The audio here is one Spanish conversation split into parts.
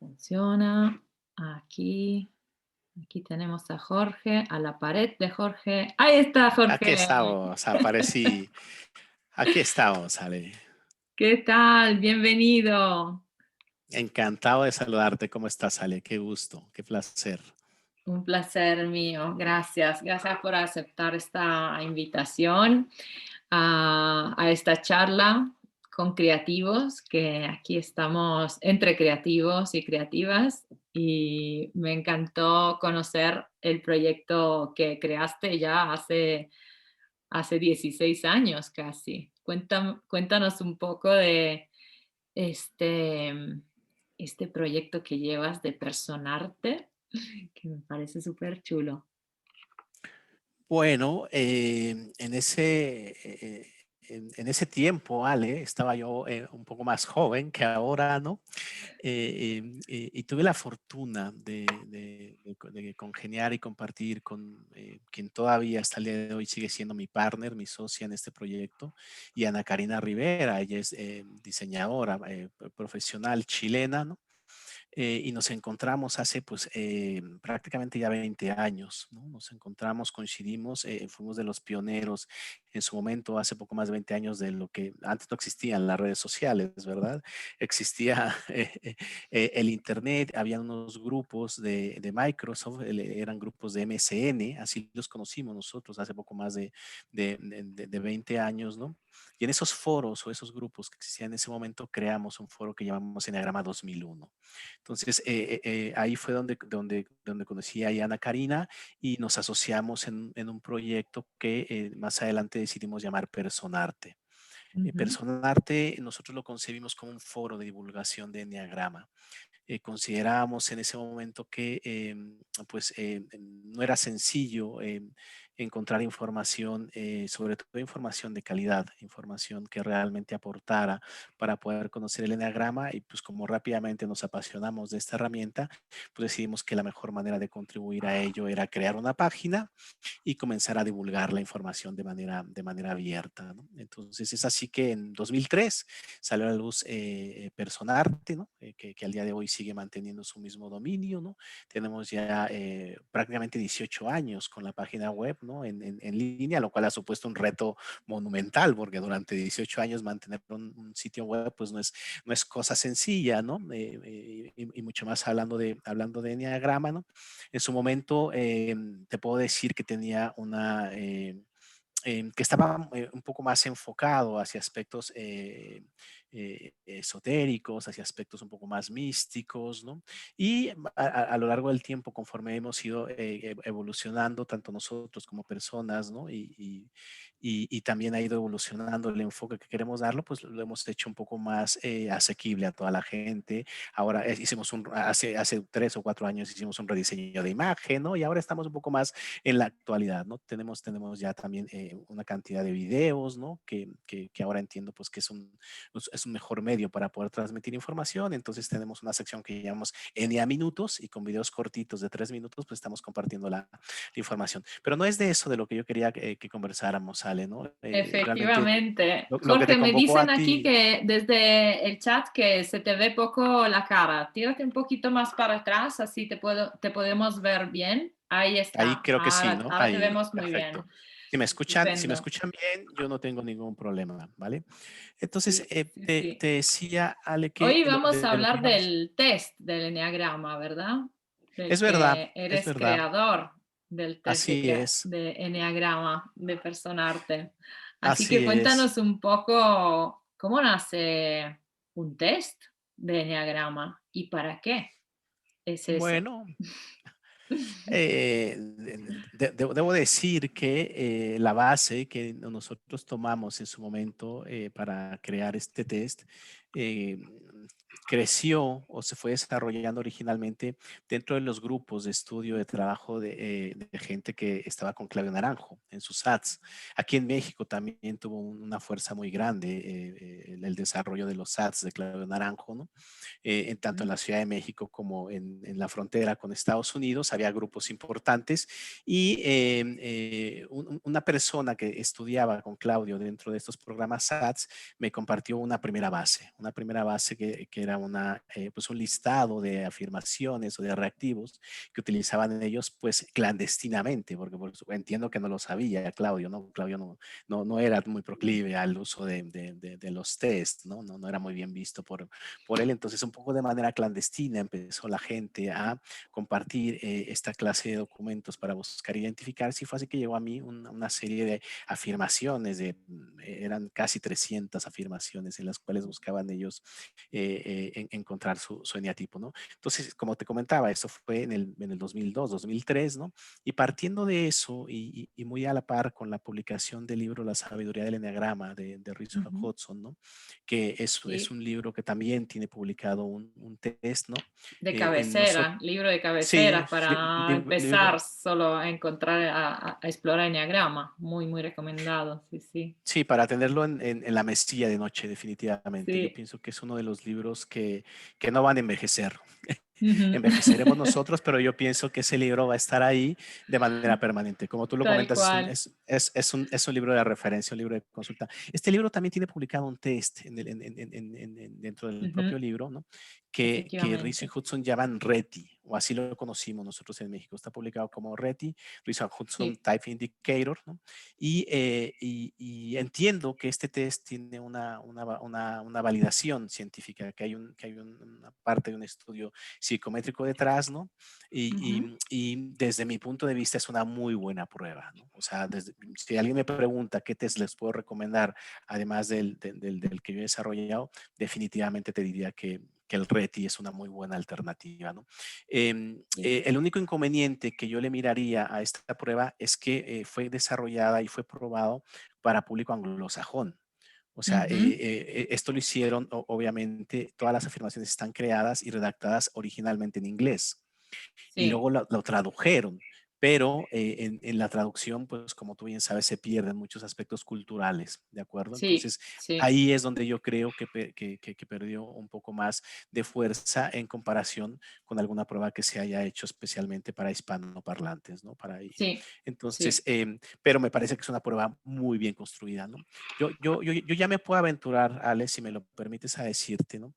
funciona. Aquí, aquí tenemos a Jorge, a la pared de Jorge. Ahí está Aquí Jorge. estamos, aparecí. Aquí estamos, Ale. ¿Qué tal? Bienvenido. Encantado de saludarte. ¿Cómo estás, Ale? Qué gusto, qué placer. Un placer mío. Gracias. Gracias por aceptar esta invitación a esta charla con creativos, que aquí estamos entre creativos y creativas. Y me encantó conocer el proyecto que creaste ya hace 16 años casi. Cuéntanos un poco de este, este proyecto que llevas de Personarte, que me parece súper chulo. Bueno, en ese tiempo, Ale, estaba yo un poco más joven que ahora, ¿no? Y tuve la fortuna de congeniar y compartir con quien todavía hasta el día de hoy sigue siendo mi partner, mi socia en este proyecto, y Ana Karina Rivera. Ella es diseñadora profesional chilena, ¿no? Y nos encontramos hace pues prácticamente ya 20 años, ¿no? Nos encontramos, coincidimos, fuimos de los pioneros en su momento, hace poco más de 20 años, de lo que antes no existían las redes sociales, ¿verdad? Existía el Internet, había unos grupos de Microsoft, eran grupos de MSN, así los conocimos nosotros hace poco más de 20 años, ¿no? Y en esos foros o esos grupos que existían en ese momento, creamos un foro que llamamos Enneagrama 2001. Entonces, ahí fue donde conocí a Ana Karina y nos asociamos en un proyecto que más adelante decidimos llamar Personarte. Ujú. Personarte nosotros lo concebimos como un foro de divulgación de Enneagrama. Considerábamos en ese momento que pues no era sencillo encontrar información, sobre todo información de calidad, información que realmente aportara para poder conocer el eneagrama, y pues como rápidamente nos apasionamos de esta herramienta, pues decidimos que la mejor manera de contribuir a ello era crear una página y comenzar a divulgar la información de manera abierta, ¿no? Entonces es así que en 2003 salió a la luz Personarte, ¿no? Que al día de hoy sigue manteniendo su mismo dominio, ¿no? Tenemos ya prácticamente 18 años con la página web, ¿no? En línea, lo cual ha supuesto un reto monumental, porque durante 18 años mantener un sitio web pues no es cosa sencilla, ¿no? Y mucho más hablando de Enneagrama, ¿no? En su momento te puedo decir que tenía que estaba un poco más enfocado hacia aspectos esotéricos, hacia aspectos un poco más místicos, ¿no? Y a lo largo del tiempo, conforme hemos ido evolucionando, tanto nosotros como personas, ¿no? Y también ha ido evolucionando el enfoque que queremos darlo, pues lo hemos hecho un poco más asequible a toda la gente. Ahora hace 3 o 4 años hicimos un rediseño de imagen, ¿no? Y ahora estamos un poco más en la actualidad, ¿no? Tenemos ya también una cantidad de videos, ¿no? Que ahora entiendo pues que es un mejor medio para poder transmitir información. Entonces tenemos una sección que llamamos NA Minutos, y con videos cortitos de 3 minutos pues estamos compartiendo la información. Pero no es de eso de lo que yo quería que conversáramos, Ale, ¿no? Realmente Efectivamente. lo que te Jorge, me convocó a dicen aquí ti, que desde el chat que se te ve poco la cara. Tírate un poquito más para atrás, así te podemos ver bien. Ahí ahí está. creo que sí, Ahora, ¿no? ahora te Ahí, vemos muy bien. perfecto. Si me Estupendo. escuchan bien, yo no tengo ningún problema, ¿vale? Entonces, Sí, sí, te sí. decía, Ale, que Hoy vamos a de lo que hablar íbamos. del test del eneagrama, ¿verdad? Del Es verdad, que es eres verdad. creador del test Así es, de eneagrama de Personarte. Así que así es. cuéntanos un poco cómo nace un test de eneagrama y para qué es eso. Bueno, debo decir que la base que nosotros tomamos en su momento para crear este test eh, creció o se fue desarrollando originalmente dentro de los grupos de estudio de trabajo de gente que estaba con Claudio Naranjo en sus ads. Aquí en México también tuvo una fuerza muy grande el desarrollo de los ads de Claudio Naranjo, ¿no? Tanto en la Ciudad de México como en la frontera con Estados Unidos, había grupos importantes, y una persona que estudiaba con Claudio dentro de estos programas SATS me compartió una primera base que era pues un listado de afirmaciones o de reactivos que utilizaban ellos pues clandestinamente, porque entiendo que no lo sabía Claudio, ¿no? Claudio no era muy proclive al uso de los test, ¿no? No era muy bien visto por él. Entonces, un poco de manera clandestina empezó la gente a compartir esta clase de documentos para buscar identificarse, y fue así que llegó a mí una serie de afirmaciones, eran casi 300 afirmaciones en las cuales buscaban ellos encontrar su eneatipo, ¿no? Entonces, como te comentaba, eso fue en el 2002, 2003, ¿no? Y partiendo de eso y muy a la par con la publicación del libro La sabiduría del eneagrama de Richard Ujú. Hodgson, ¿no? Que es Sí, un libro que también tiene publicado un test, ¿no? de En nosotros, cabecera, libro de sí, cabecera para empezar solo a encontrar, a explorar enneagrama. Muy, muy recomendado, sí, sí. sí, para tenerlo en la mesilla de noche, definitivamente. Yo Sí. pienso que es uno de los libros que no van a envejecer. Ujú. Envejeceremos nosotros, pero yo pienso que ese libro va a estar ahí de manera permanente. Como tú lo Tal comentas, cual. es un libro de referencia, un libro de consulta. Este libro también tiene publicado un test dentro del Ujú. propio libro, ¿no? Que Rizzo y Efectivamente. Hudson llaman RETI, o así lo conocimos nosotros en México. Está publicado como RETI, Rizzo and Hudson Sí. Type Indicator, ¿no? Y entiendo que este test tiene una validación científica, una parte de un estudio psicométrico detrás, ¿no? Ujú. Y desde mi punto de vista es una muy buena prueba, ¿no? O sea, si alguien me pregunta qué test les puedo recomendar, además del que yo he desarrollado, definitivamente te diría que el RETI es una muy buena alternativa, ¿no? Sí. El único inconveniente que yo le miraría a esta prueba es que fue desarrollada y fue probado para público anglosajón. O sea, Ujú. esto lo hicieron, obviamente, todas las afirmaciones están creadas y redactadas originalmente en inglés y Sí. luego lo tradujeron, pero en la traducción, pues como tú bien sabes, se pierden muchos aspectos culturales, ¿de acuerdo? Sí. Entonces, Sí. ahí es donde yo creo que perdió un poco más de fuerza en comparación con alguna prueba que se haya hecho especialmente para hispanoparlantes, ¿no? Sí. Entonces, Sí. pero me parece que es una prueba muy bien construida, ¿no? Yo ya me puedo aventurar, Ale, si me lo permites, a decirte, ¿no?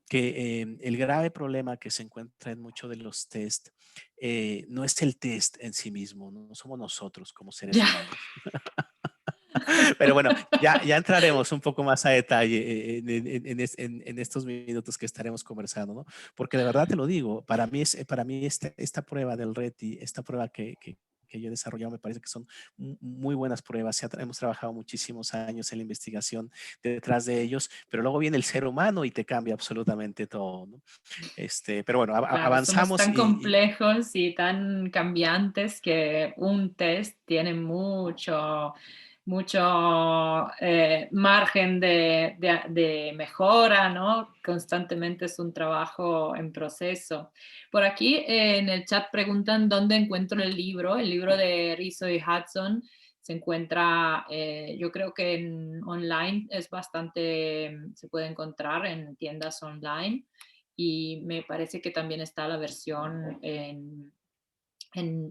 Que el grave problema que se encuentra en muchos de los test no es el test en sí mismo, no somos nosotros como seres Ya. humanos. Pero bueno, ya entraremos un poco más a detalle en estos minutos que estaremos conversando, ¿no? Porque de verdad te lo digo, para mí esta prueba del RETI, esta prueba que yo he desarrollado, me parece que son muy buenas pruebas. Hemos trabajado muchísimos años en la investigación detrás de ellos, pero luego viene el ser humano y te cambia absolutamente todo, ¿no? Pero bueno, Claro, somos avanzamos tan complejos y tan cambiantes que un test tiene mucho, mucho margen de mejora, ¿no? Constantemente es un trabajo en proceso. Por aquí en el chat preguntan dónde encuentro el libro. El libro de Rizzo y Hudson se encuentra, yo creo que online es bastante, se puede encontrar en tiendas online y me parece que también está la versión en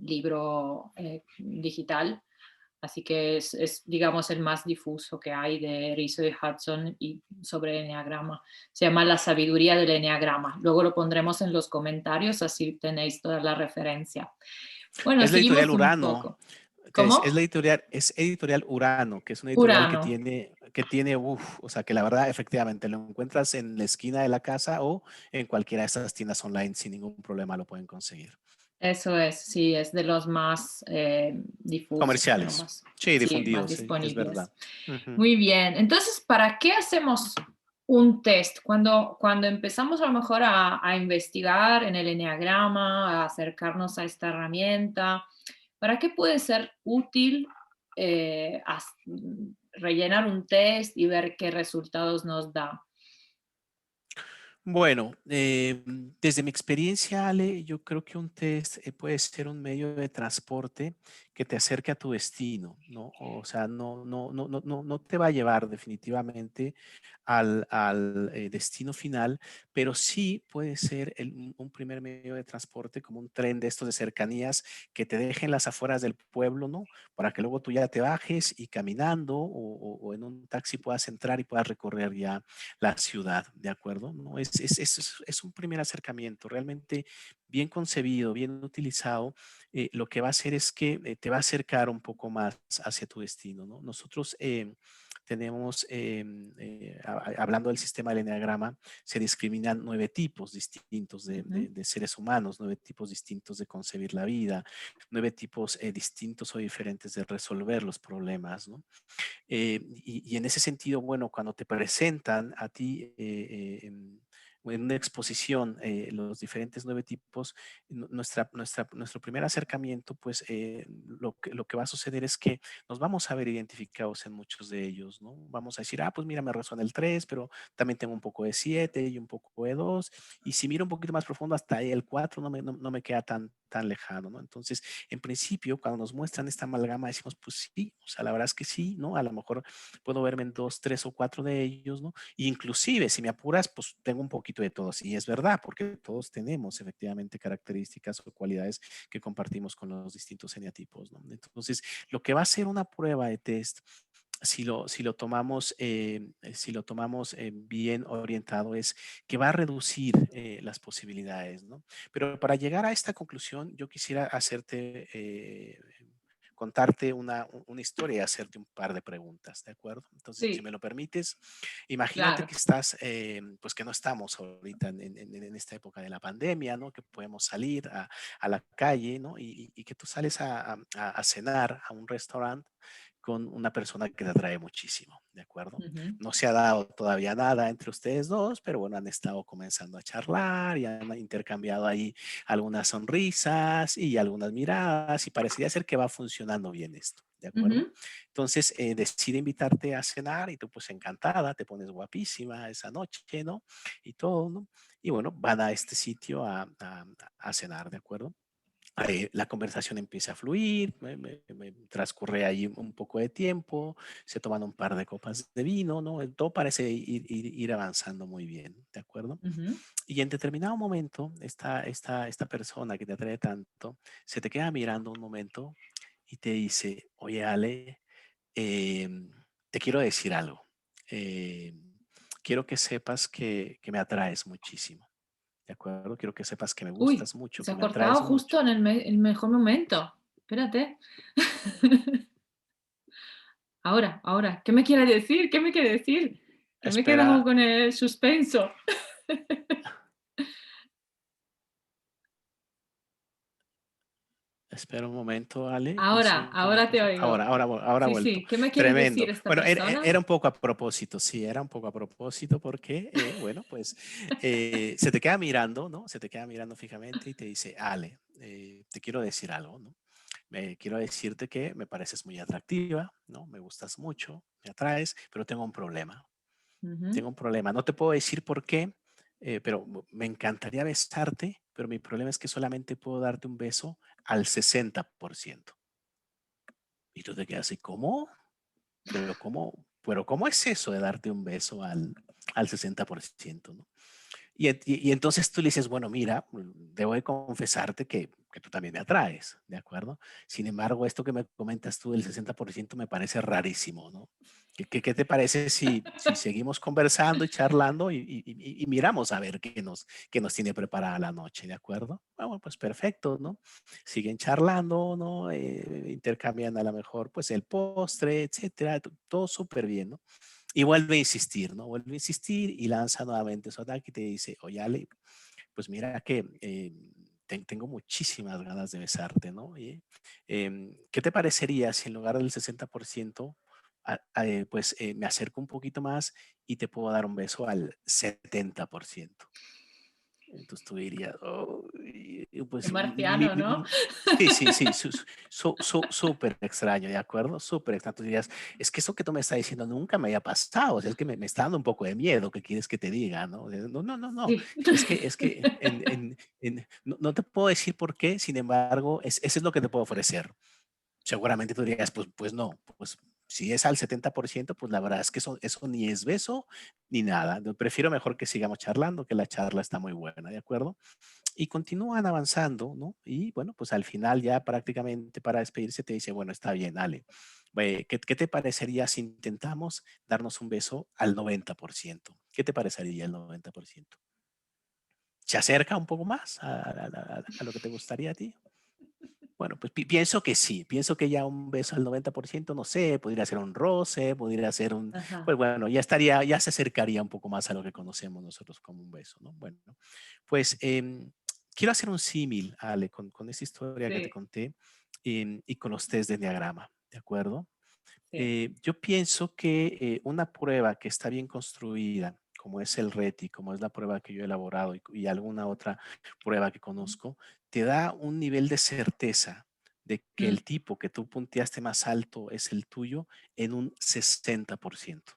libro digital. Así que digamos, el más difuso que hay de Rizzo y Hudson y sobre el enneagrama. Se llama La sabiduría del enneagrama. Luego lo pondremos en los comentarios, así tenéis toda la referencia. Bueno, es la editorial seguimos un Urano. poco. ¿Cómo? Es editorial Urano, que es una editorial que Urano. tiene, o sea, que la verdad, efectivamente, lo encuentras en la esquina de la casa o en cualquiera de estas tiendas online sin ningún problema lo pueden conseguir. Eso es, sí, es de los más difusos, bueno, Comerciales. más, Sí, sí, más difundidos, sí, es verdad. disponibles. Ujú. Muy bien, entonces, ¿para qué hacemos un test? Cuando empezamos a lo mejor a investigar en el eneagrama, a acercarnos a esta herramienta, ¿para qué puede ser útil rellenar un test y ver qué resultados nos da? Bueno, desde mi experiencia, Ale, yo creo que un test puede ser un medio de transporte que te acerque a tu destino, ¿no? O sea, no te va a llevar definitivamente al destino final, pero sí puede ser un primer medio de transporte como un tren de estos de cercanías que te dejen las afueras del pueblo, ¿no? Para que luego tú ya te bajes y caminando o en un taxi puedas entrar y puedas recorrer ya la ciudad, ¿de acuerdo? ¿No? Es un primer acercamiento realmente bien concebido, bien utilizado. Lo que va a hacer es que te va a acercar un poco más hacia tu destino, ¿no? Nosotros tenemos, hablando del sistema del enneagrama, se discriminan 9 tipos distintos Ujú. de seres humanos, 9 tipos distintos de concebir la vida, 9 tipos distintos o diferentes de resolver los problemas, ¿no? Y en ese sentido, bueno, cuando te presentan a ti en una exposición los diferentes 9 tipos, nuestro primer acercamiento, pues lo que va a suceder es que nos vamos a ver identificados en muchos de ellos, ¿no? Vamos a decir, ah, pues mira, me resuena el 3 pero también tengo un poco de 7 y un poco de 2 y si miro un poquito más profundo, hasta ahí el 4 no me queda tan lejano, ¿no? Entonces, en principio, cuando nos muestran esta amalgama, decimos, pues sí, o sea, la verdad es que sí, ¿no? A lo mejor puedo verme en 2, 3 o 4 de ellos, ¿no? Y inclusive, si me apuras, pues tengo un poquito de todos. Y es verdad, porque todos tenemos efectivamente características o cualidades que compartimos con los distintos eneatipos, ¿no? Entonces, lo que va a ser una prueba de test si lo tomamos, si lo tomamos bien orientado, es que va a reducir las posibilidades, ¿no? Pero para llegar a esta conclusión, yo quisiera hacerte, contarte una historia y hacerte un par de preguntas, ¿de acuerdo? Entonces, si Sí, me lo permites, imagínate claro. que estás, pues que no estamos ahorita en esta época de la pandemia, ¿no? Que podemos salir a la calle, ¿no? Y que tú sales a cenar a un restaurante con una persona que te atrae muchísimo, ¿de acuerdo? Ujú, No se ha dado todavía nada entre ustedes dos, pero bueno, han estado comenzando a charlar y han intercambiado ahí algunas sonrisas y algunas miradas y parecería ser que va funcionando bien esto, ¿de acuerdo? ujú, Entonces decide invitarte a cenar y tú pues encantada, te pones guapísima esa noche, ¿no? Y todo, ¿no? Y bueno, van a este sitio a cenar, ¿de acuerdo? La conversación empieza a fluir, me transcurre ahí un poco de tiempo, se toman un par de copas de vino, ¿no? Todo parece ir avanzando muy bien, ¿de acuerdo? ujú. Y en determinado momento, esta persona que te atrae tanto, se te queda mirando un momento y te dice, oye, Ale, te quiero decir algo. Eh, quiero que sepas que me atraes muchísimo. ¿De acuerdo? Quiero que sepas que me Uy, gustas mucho, se que ha me atraes cortado mucho. justo en el mejor momento. Espérate. Ahora, ¿qué me quiere decir? ¿Qué me quiere decir? Que me he quedado Espera, con el suspenso. espera un momento, Ale, un segundo, Ahora por te favor. oigo. Ahora ha Sí, vuelto. sí, ¿qué me quiere Tremendo. decir esta Bueno, persona? era un poco a propósito, sí, era un poco a propósito porque, bueno, pues se te queda mirando, ¿no? Se te queda mirando fijamente y te dice, Ale, te quiero decir algo, ¿no? Quiero decirte que me pareces muy atractiva, ¿no? Me gustas mucho, me atraes, pero tengo un problema. Ujú, Tengo un problema. No te puedo decir por qué, pero me encantaría besarte, pero mi problema es que solamente puedo darte un beso al 60%. Y tú te quedas así, ¿cómo? Pero cómo es eso de darte un beso al 60%, ¿no? Y entonces tú le dices, bueno, mira, debo de confesarte que tú también me atraes, ¿de acuerdo? Sin embargo, esto que me comentas tú del 60% me parece rarísimo, ¿no? ¿Qué te parece si seguimos conversando y charlando y miramos a ver qué nos tiene preparada la noche, ¿de acuerdo? Bueno, pues perfecto, ¿no? Siguen charlando, ¿no? Intercambian a lo mejor pues el postre, etcétera, todo súper bien, ¿no? Y vuelve a insistir, ¿no? Vuelve a insistir y lanza nuevamente su ataque y te dice, oye, Ale, pues mira que tengo muchísimas ganas de besarte, ¿no? Oye, ¿qué te parecería si en lugar del 60%, pues me acerco un poquito más y te puedo dar un beso al 70%? Entonces tú dirías, "Oh, qué pues marciano, ¿no? sí, sí, sí, súper extraño, ¿de acuerdo? Súper extraño. Tú dirías, es que eso que tú me estás diciendo nunca me había pasado, o sea, es que me está dando un poco de miedo, ¿qué quieres que te diga? ¿No? No, Sí. es que no te puedo decir por qué, sin embargo, eso es lo que te puedo ofrecer. seguramente tú dirías, pues no, pues si es al 70%, pues la verdad es que eso ni es beso ni nada. No, prefiero mejor que sigamos charlando, que la charla está muy buena, ¿de acuerdo? Y continúan avanzando, ¿no? Y bueno, pues al final ya prácticamente para despedirse te dice, bueno, está bien, Ale, ¿qué te parecería si intentamos darnos un beso al 90%? ¿Qué te parecería el 90%? ¿Se acerca un poco más a lo que te gustaría a ti? Bueno, pues pienso que sí, pienso que ya un beso al 90%, no sé, podría ser un roce, podría ser Ajá, pues bueno, ya estaría, ya se acercaría un poco más a lo que conocemos nosotros como un beso, ¿no? Bueno, pues quiero hacer un símil, Ale, con esta historia que te sí, conté y con los test de Enneagrama, ¿de acuerdo? sí. Yo pienso que una prueba que está bien construida, como es el RETI, como es la prueba que yo he elaborado y alguna otra prueba que conozco, te da un nivel de certeza de que Mm, el tipo que tú punteaste más alto es el tuyo en un 60%.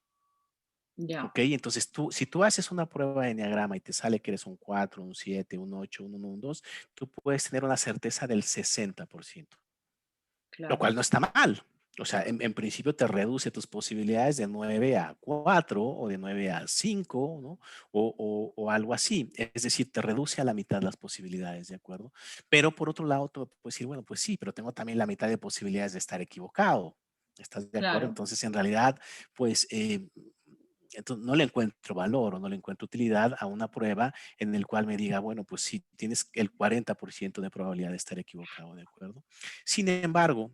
ya, ¿Ok? Entonces si tú haces una prueba de enneagrama y te sale que eres un 4, un 7, un 8, un 1, un 2, tú puedes tener una certeza del 60%, lo claro, cual no está mal. O sea, en principio te reduce tus posibilidades de 9 a 4 o de 9 a 5, ¿no? O algo así. Es decir, te reduce a la mitad las posibilidades, ¿de acuerdo? Pero por otro lado, tú puedes decir, bueno, pues sí, pero tengo también la mitad de posibilidades de estar equivocado. ¿Estás de acuerdo? claro, Entonces, en realidad, pues entonces no le encuentro valor o no le encuentro utilidad a una prueba en el cual me diga, bueno, pues sí, tienes el 40% de probabilidad de estar equivocado, ¿de acuerdo? Sin embargo,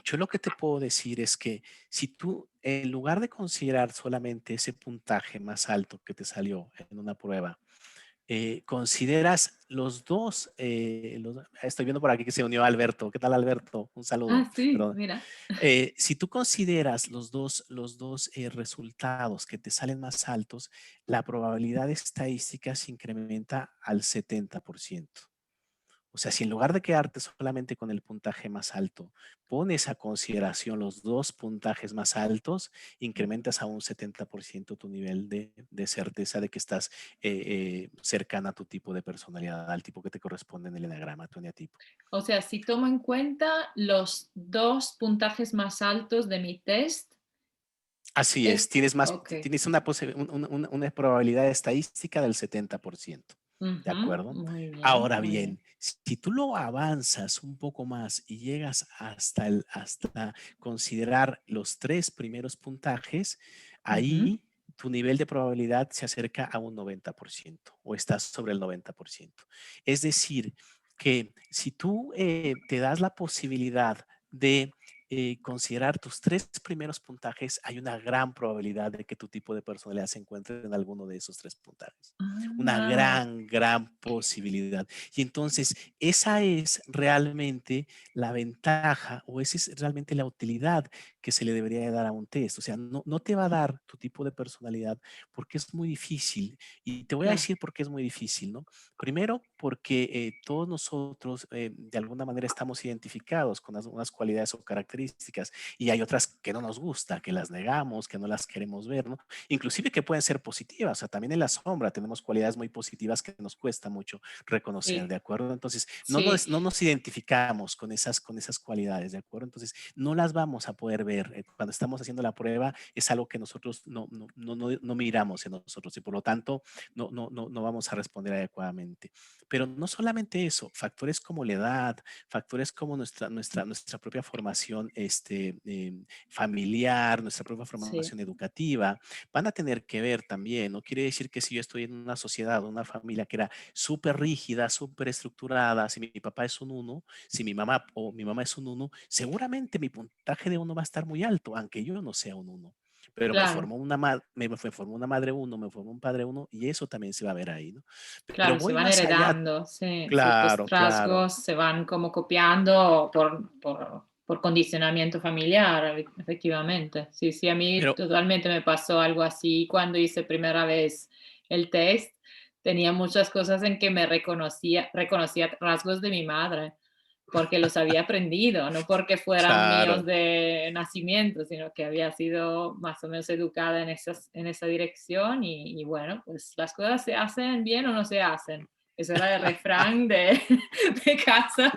yo lo que te puedo decir es que si tú, en lugar de considerar solamente ese puntaje más alto que te salió en una prueba, consideras los dos, estoy viendo por aquí que se unió Alberto. ¿Qué tal, Alberto? Un saludo. ah, sí, Perdón. mira, Si tú consideras los dos resultados que te salen más altos, la probabilidad estadística se incrementa al 70%. O sea, si en lugar de quedarte solamente con el puntaje más alto, pones a consideración los dos puntajes más altos, incrementas a un 70% tu nivel de certeza de que estás cercana a tu tipo de personalidad, al tipo que te corresponde en el enagrama, tu eneatipo. o sea, si tomo en cuenta los dos puntajes más altos de mi test, Así es, es, tienes más, ok, tienes una probabilidad estadística del 70%. ¿De ujú, acuerdo? muy bien, Ahora muy bien. bien, si tú lo avanzas un poco más y llegas hasta considerar los tres primeros puntajes, Ujú, ahí tu nivel de probabilidad se acerca a un 90% o estás sobre el 90%. Es decir, que si tú te das la posibilidad de considerar tus tres primeros puntajes, hay una gran probabilidad de que tu tipo de personalidad se encuentre en alguno de esos tres puntajes. Una ah, gran posibilidad. Y entonces, esa es realmente la ventaja o esa es realmente la utilidad que se le debería de dar a un test. O sea, no te va a dar tu tipo de personalidad porque es muy difícil. Y te voy a claro, decir por qué es muy difícil, ¿no? Primero, porque todos nosotros de alguna manera estamos identificados con unas cualidades o características y hay otras que no nos gusta, que las negamos, que no las queremos ver, ¿no? Inclusive que pueden ser positivas, o sea, también en la sombra tenemos cualidades muy positivas que nos cuesta mucho reconocer, sí, ¿de acuerdo? Entonces, sí, no nos identificamos con esas cualidades, ¿de acuerdo? Entonces, no las vamos a poder ver. Cuando estamos haciendo la prueba, es algo que nosotros no miramos en nosotros y por lo tanto no vamos a responder adecuadamente. Pero no solamente eso, factores como la edad, factores como nuestra propia formación familiar, nuestra propia sí, formación educativa, van a tener que ver también. No quiere decir que si yo estoy en una sociedad, una familia que era súper rígida, súper estructurada, si mi papá es un uno, si mi mamá o mi mamá es un uno, seguramente mi puntaje de uno va a estar muy alto, aunque yo no sea un uno. Pero claro, me formó una madre uno, me formó un padre uno, y eso también se va a ver ahí, ¿no? Pero claro, se voy van más allá, heredando, sí, ciertos claro, claro. rasgos se van como copiando por condicionamiento familiar, efectivamente. Sí, sí, a mí Pero totalmente me pasó algo así cuando hice primera vez el test. Tenía muchas cosas en que me reconocía rasgos de mi madre, porque los había aprendido, no porque fueran míos claro, de nacimiento, sino que había sido más o menos educada en esa dirección y bueno, pues las cosas se hacen bien o no se hacen, eso era el refrán de, de casa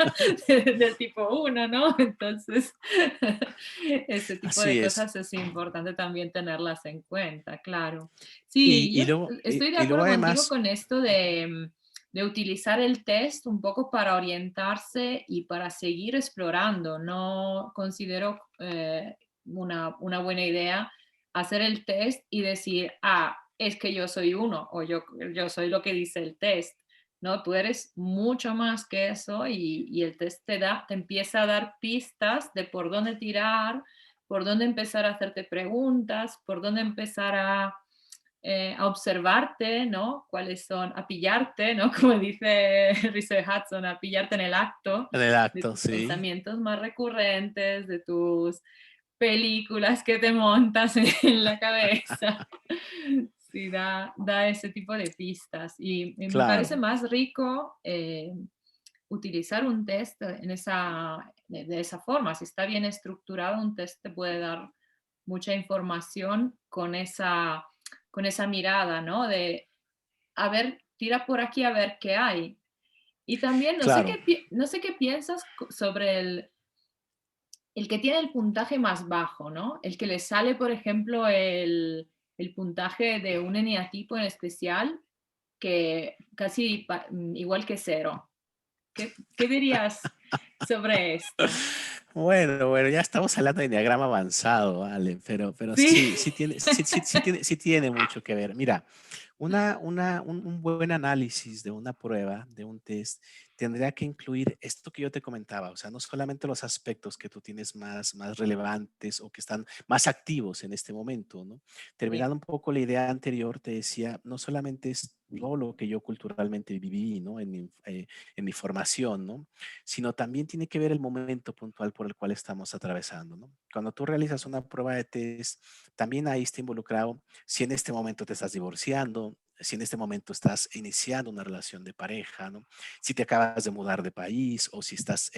del tipo uno, ¿no? Entonces, ese tipo de Así es. cosas es importante también tenerlas en cuenta, claro. Y, Sí, yo y luego, estoy de y luego acuerdo contigo además, con esto de utilizar el test un poco para orientarse y para seguir explorando. No considero una buena idea hacer el test y decir, ah, es que yo soy uno o yo soy lo que dice el test. No, tú eres mucho más que eso y el test te empieza a dar pistas de por dónde tirar, por dónde empezar a hacerte preguntas, por dónde empezar a observarte, ¿no? Cuáles son, a pillarte, ¿no? Como dice Reese Hudson, a pillarte en el acto en el de acto, tus sí, pensamientos más recurrentes, de tus películas que te montas en la cabeza. Sí, da ese tipo de pistas. Y me parece claro. más rico utilizar un test de esa forma. Si está bien estructurado, un test te puede dar mucha información con esa mirada, ¿no? De, a ver, tira por aquí a ver qué hay. Y también Claro. no sé qué piensas sobre el que tiene el puntaje más bajo, ¿no? El que le sale, por ejemplo, el puntaje de un eneatipo en especial, que casi igual que cero. ¿Qué dirías sobre esto? Bueno, ya estamos hablando de diagrama avanzado, ¿vale? Pero Sí, sí, sí tiene mucho que ver. Mira, un buen análisis de una prueba, de un test, tendría que incluir esto que yo te comentaba, o sea, no solamente los aspectos que tú tienes más relevantes o que están más activos en este momento, ¿no? sí, Terminando un poco la idea anterior, te decía, no solamente es todo lo que yo culturalmente viví, ¿no? En mi formación, ¿no? Sino también tiene que ver el momento puntual por el cual estamos atravesando, ¿no? Cuando tú realizas una prueba de test, también ahí está involucrado si en este momento te estás divorciando, si en este momento estás iniciando una relación de pareja, ¿no? Si te acabas de mudar de país o si estás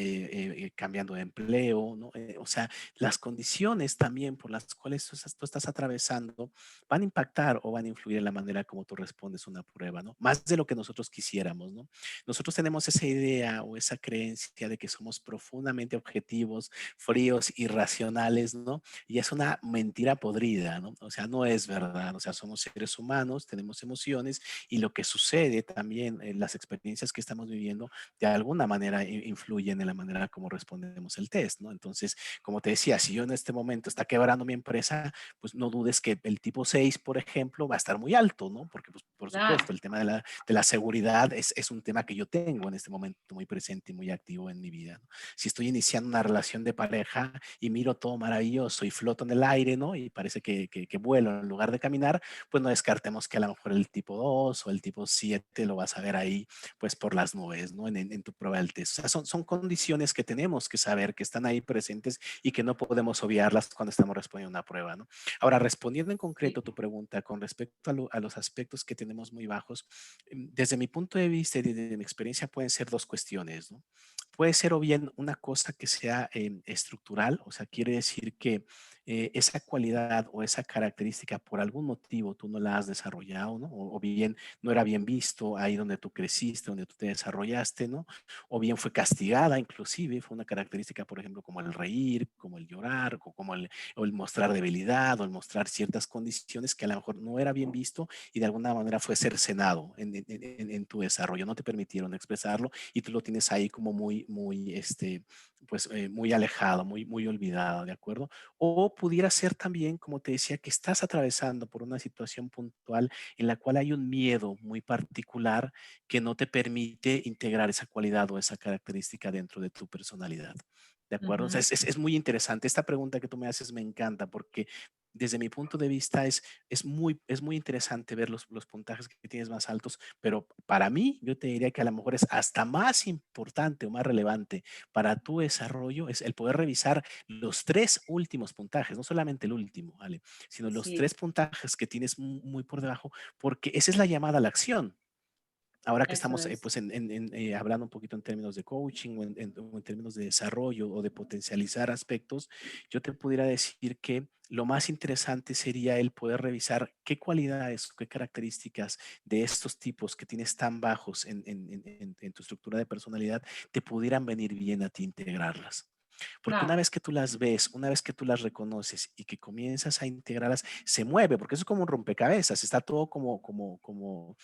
cambiando de empleo, ¿no? O sea, las condiciones también por las cuales tú estás atravesando van a impactar o van a influir en la manera como tú respondes una prueba, ¿no? Más de lo que nosotros quisiéramos, ¿no? Nosotros tenemos esa idea o esa creencia de que somos profundamente objetivos, fríos y racionales, ¿no? Y es una mentira podrida, ¿no? O sea, no es verdad. O sea, somos seres humanos, tenemos emociones y lo que sucede también en las experiencias que estamos viviendo de alguna manera influyen en la manera como respondemos el test, ¿no? Entonces, como te decía, si yo en este momento está quebrando mi empresa, pues no dudes que el tipo 6, por ejemplo, va a estar muy alto, ¿no? Porque, pues, por claro, supuesto, el tema de la seguridad es un tema que yo tengo en este momento muy presente y muy activo en mi vida, ¿no? Si estoy iniciando una relación de pareja y miro todo maravilloso y floto en el aire, ¿no? Y parece que vuelo en lugar de caminar, pues no descartemos que a lo mejor el tipo 2 o el tipo 7 lo vas a ver ahí, pues por las nubes, ¿no? En tu prueba del test. O sea, son condiciones que tenemos que saber que están ahí presentes y que no podemos obviarlas cuando estamos respondiendo una prueba, ¿no? Ahora, respondiendo en sí. concreto tu pregunta con respecto a los aspectos que tenemos muy bajos, desde mi punto de vista y desde mi experiencia pueden ser dos cuestiones, ¿no? Puede ser o bien una cosa que sea estructural, o sea, quiere decir que esa cualidad o esa característica por algún motivo tú no la has desarrollado, ¿no? O bien no era bien visto ahí donde tú creciste, donde tú te desarrollaste, ¿no? O bien fue castigada, inclusive, fue una característica, por ejemplo, como el reír, como el llorar, o como o el mostrar debilidad, o el mostrar ciertas condiciones que a lo mejor no era bien visto y de alguna manera fue cercenado en tu desarrollo, no te permitieron expresarlo y tú lo tienes ahí como muy alejado, muy olvidado, ¿de acuerdo? O pudiera ser también, como te decía, que estás atravesando por una situación puntual en la cual hay un miedo muy particular que no te permite integrar esa cualidad o esa característica dentro de tu personalidad. ¿De acuerdo? O sea, Ujú, es muy interesante. Esta pregunta que tú me haces me encanta porque desde mi punto de vista es muy interesante ver los puntajes que tienes más altos, pero para mí yo te diría que a lo mejor es hasta más importante o más relevante para tu desarrollo es el poder revisar los tres últimos puntajes, no solamente el último, ¿vale? Sino los sí, tres puntajes que tienes muy por debajo, porque esa es la llamada a la acción. ahora que eso estamos es. pues hablando un poquito en términos de coaching o en términos de desarrollo o de potencializar aspectos, yo te pudiera decir que lo más interesante sería el poder revisar qué cualidades, qué características de estos tipos que tienes tan bajos en tu estructura de personalidad te pudieran venir bien a ti integrarlas. Porque una Claro, vez que tú las ves, una vez que tú las reconoces y que comienzas a integrarlas, se mueve, porque eso es como un rompecabezas, está todo como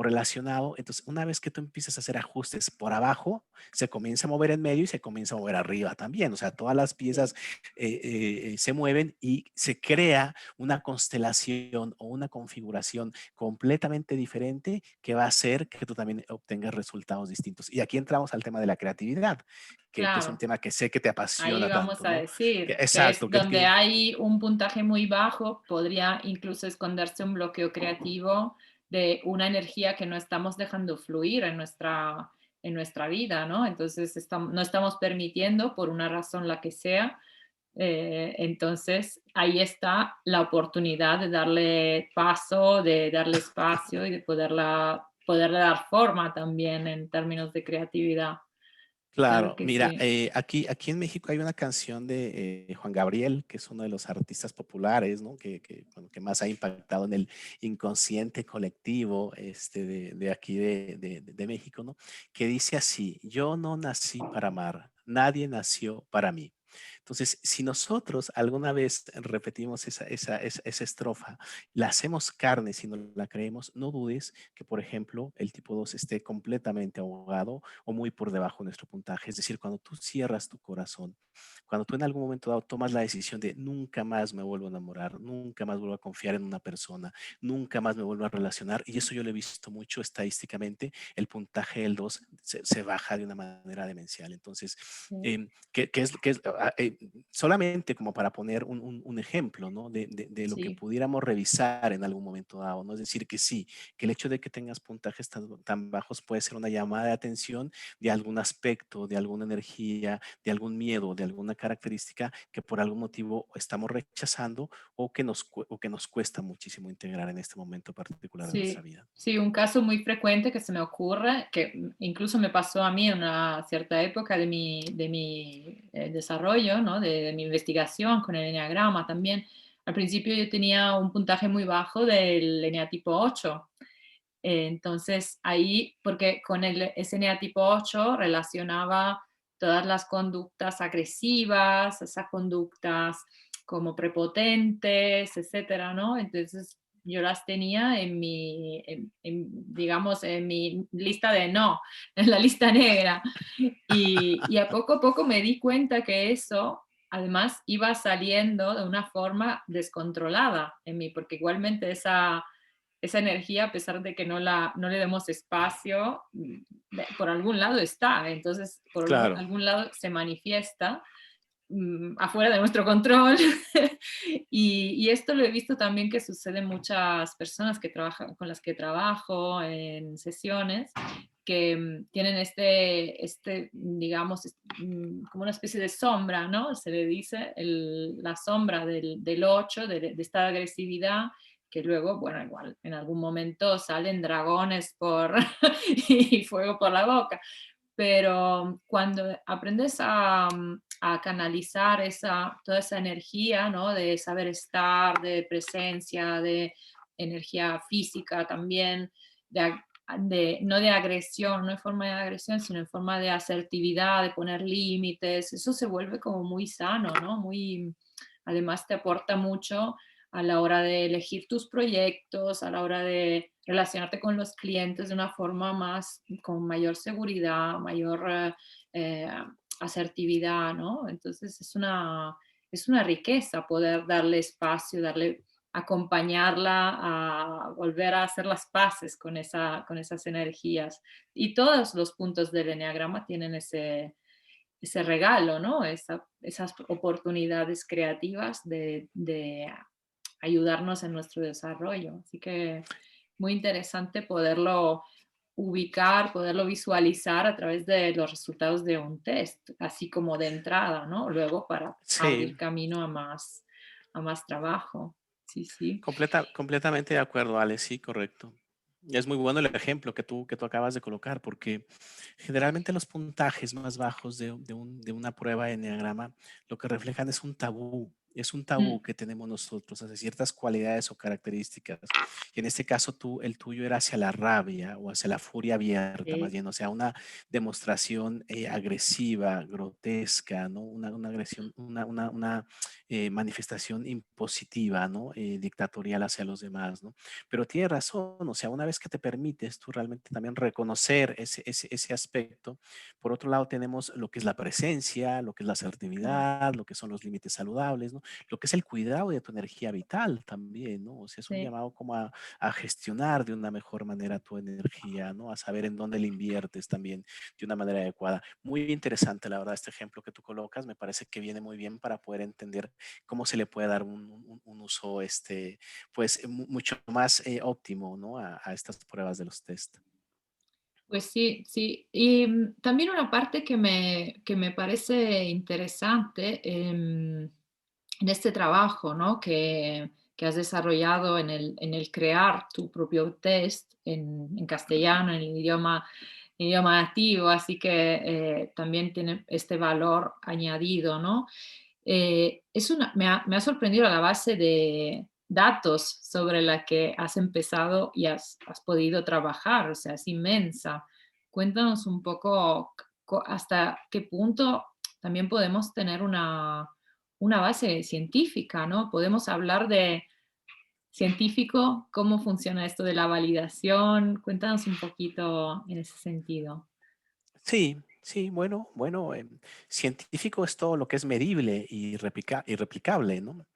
relacionado. Entonces, una vez que tú empiezas a hacer ajustes por abajo, se comienza a mover en medio y se comienza a mover arriba también. O sea, todas las sí, piezas se mueven y se crea una constelación o una configuración completamente diferente que va a hacer que tú también obtengas resultados distintos. Y aquí entramos al tema de la creatividad, que es un claro. tema que sé que te Ahí apasiona vamos tanto, a ¿no? decir que es Exacto, donde hay un puntaje muy bajo, podría incluso esconderse un bloqueo creativo de una energía que no estamos dejando fluir en nuestra vida, ¿no? Entonces no estamos permitiendo, por una razón la que sea, entonces ahí está la oportunidad de darle paso, de darle espacio y de poderle dar forma también en términos de creatividad. Claro claro, que mira, sí. aquí en México hay una canción de Juan Gabriel, que es uno de los artistas populares, ¿no? Bueno, que más ha impactado en el inconsciente colectivo de aquí de México, ¿no? Que dice así: yo no nací para amar, nadie nació para mí. Entonces, si nosotros alguna vez repetimos esa estrofa, la hacemos carne, si no la creemos, no dudes que, por ejemplo, el tipo 2 esté completamente ahogado o muy por debajo de nuestro puntaje. Es decir, cuando tú cierras tu corazón, cuando tú en algún momento dado tomas la decisión de nunca más me vuelvo a enamorar, nunca más vuelvo a confiar en una persona, nunca más me vuelvo a relacionar, y eso yo lo he visto mucho estadísticamente, el puntaje del 2 se baja de una manera demencial. Entonces, Sí. solamente como para poner un ejemplo, ¿no? De lo que Sí, pudiéramos revisar en algún momento dado, ¿no? Es decir, que sí, que el hecho de que tengas puntajes tan bajos puede ser una llamada de atención de algún aspecto, de alguna energía, de algún miedo, de alguna característica que por algún motivo estamos rechazando o que nos cuesta muchísimo integrar en este momento particular de nuestra sí, vida. sí, un caso muy frecuente que se me ocurre, que incluso me pasó a mí en una cierta época de mi desarrollo, ¿no? De mi investigación con el eneagrama también. Al principio yo tenía un puntaje muy bajo del eneatipo 8. Entonces ahí, porque con ese eneatipo 8 relacionaba todas las conductas agresivas, esas conductas como prepotentes, etcétera, ¿no? Entonces yo las tenía digamos, en mi lista de no, en la lista negra. Y a poco me di cuenta que eso además iba saliendo de una forma descontrolada en mí, porque igualmente esa energía, a pesar de que no le demos espacio, por algún lado está. Entonces, por Claro, algún lado se manifiesta afuera de nuestro control. Y esto lo he visto también que sucede en muchas personas que trabajan, con las que trabajo en sesiones, que tienen digamos, como una especie de sombra, ¿no? Se le dice la sombra del 8, de esta agresividad, que luego, bueno, igual en algún momento salen dragones y fuego por la boca, pero cuando aprendes a canalizar toda esa energía, ¿no? De saber estar, de presencia, de energía física también, no de agresión, no en forma de agresión, sino en forma de asertividad, de poner límites, eso se vuelve como muy sano, ¿no? Además te aporta mucho a la hora de elegir tus proyectos, a la hora de relacionarte con los clientes de una forma con mayor seguridad, mayor eh, asertividad, ¿no? Entonces es una riqueza poder darle espacio, acompañarla a volver a hacer las paces con esas energías. Y todos los puntos del enneagrama tienen ese regalo, ¿no? Esas oportunidades creativas de ayudarnos en nuestro desarrollo. Así que muy interesante poderlo ubicar, poderlo visualizar a través de los resultados de un test, así como de entrada, ¿no? Luego para abrir sí. camino a más trabajo. Sí, sí. Completamente de acuerdo, Ale, sí, correcto. Es muy bueno el ejemplo que tú acabas de colocar, porque generalmente los puntajes más bajos de una prueba de enneagrama lo que reflejan es un Mm, tabú que tenemos nosotros hacia ciertas cualidades o características. Y en este caso el tuyo era hacia la rabia o hacia la furia abierta, más sí, bien, o sea, una demostración agresiva, grotesca, ¿no? Una agresión, manifestación impositiva, ¿no? Dictatorial hacia los demás, ¿no? Pero tiene razón, o sea, una vez que te permites tú realmente también reconocer ese aspecto, por otro lado tenemos lo que es la presencia, lo que es la claro, asertividad, lo que son los límites saludables, ¿no? Lo que es el cuidado de tu energía vital también, ¿no? O sea, es un sí. llamado como a gestionar de una mejor manera tu energía, ¿no? A saber en dónde le inviertes también de una manera adecuada. Muy interesante, la verdad, este ejemplo que tú colocas, me parece que viene muy bien para poder entender cómo se le puede dar un uso pues mucho más óptimo, ¿no? A estas pruebas de los test. Pues sí, sí. Y también una parte que me parece interesante en este trabajo, ¿no? Que has desarrollado en el crear tu propio test en castellano, en el idioma nativo, así que también tiene este valor añadido, ¿no? Me ha sorprendido la base de datos sobre la que has empezado y has podido trabajar, o sea, es inmensa. Cuéntanos un poco hasta qué punto también podemos tener una base científica, ¿no? Podemos hablar de científico, cómo funciona esto de la validación. Cuéntanos un poquito en ese sentido. Sí, sí, bueno, científico es todo lo que es medible y y replicable, ¿no?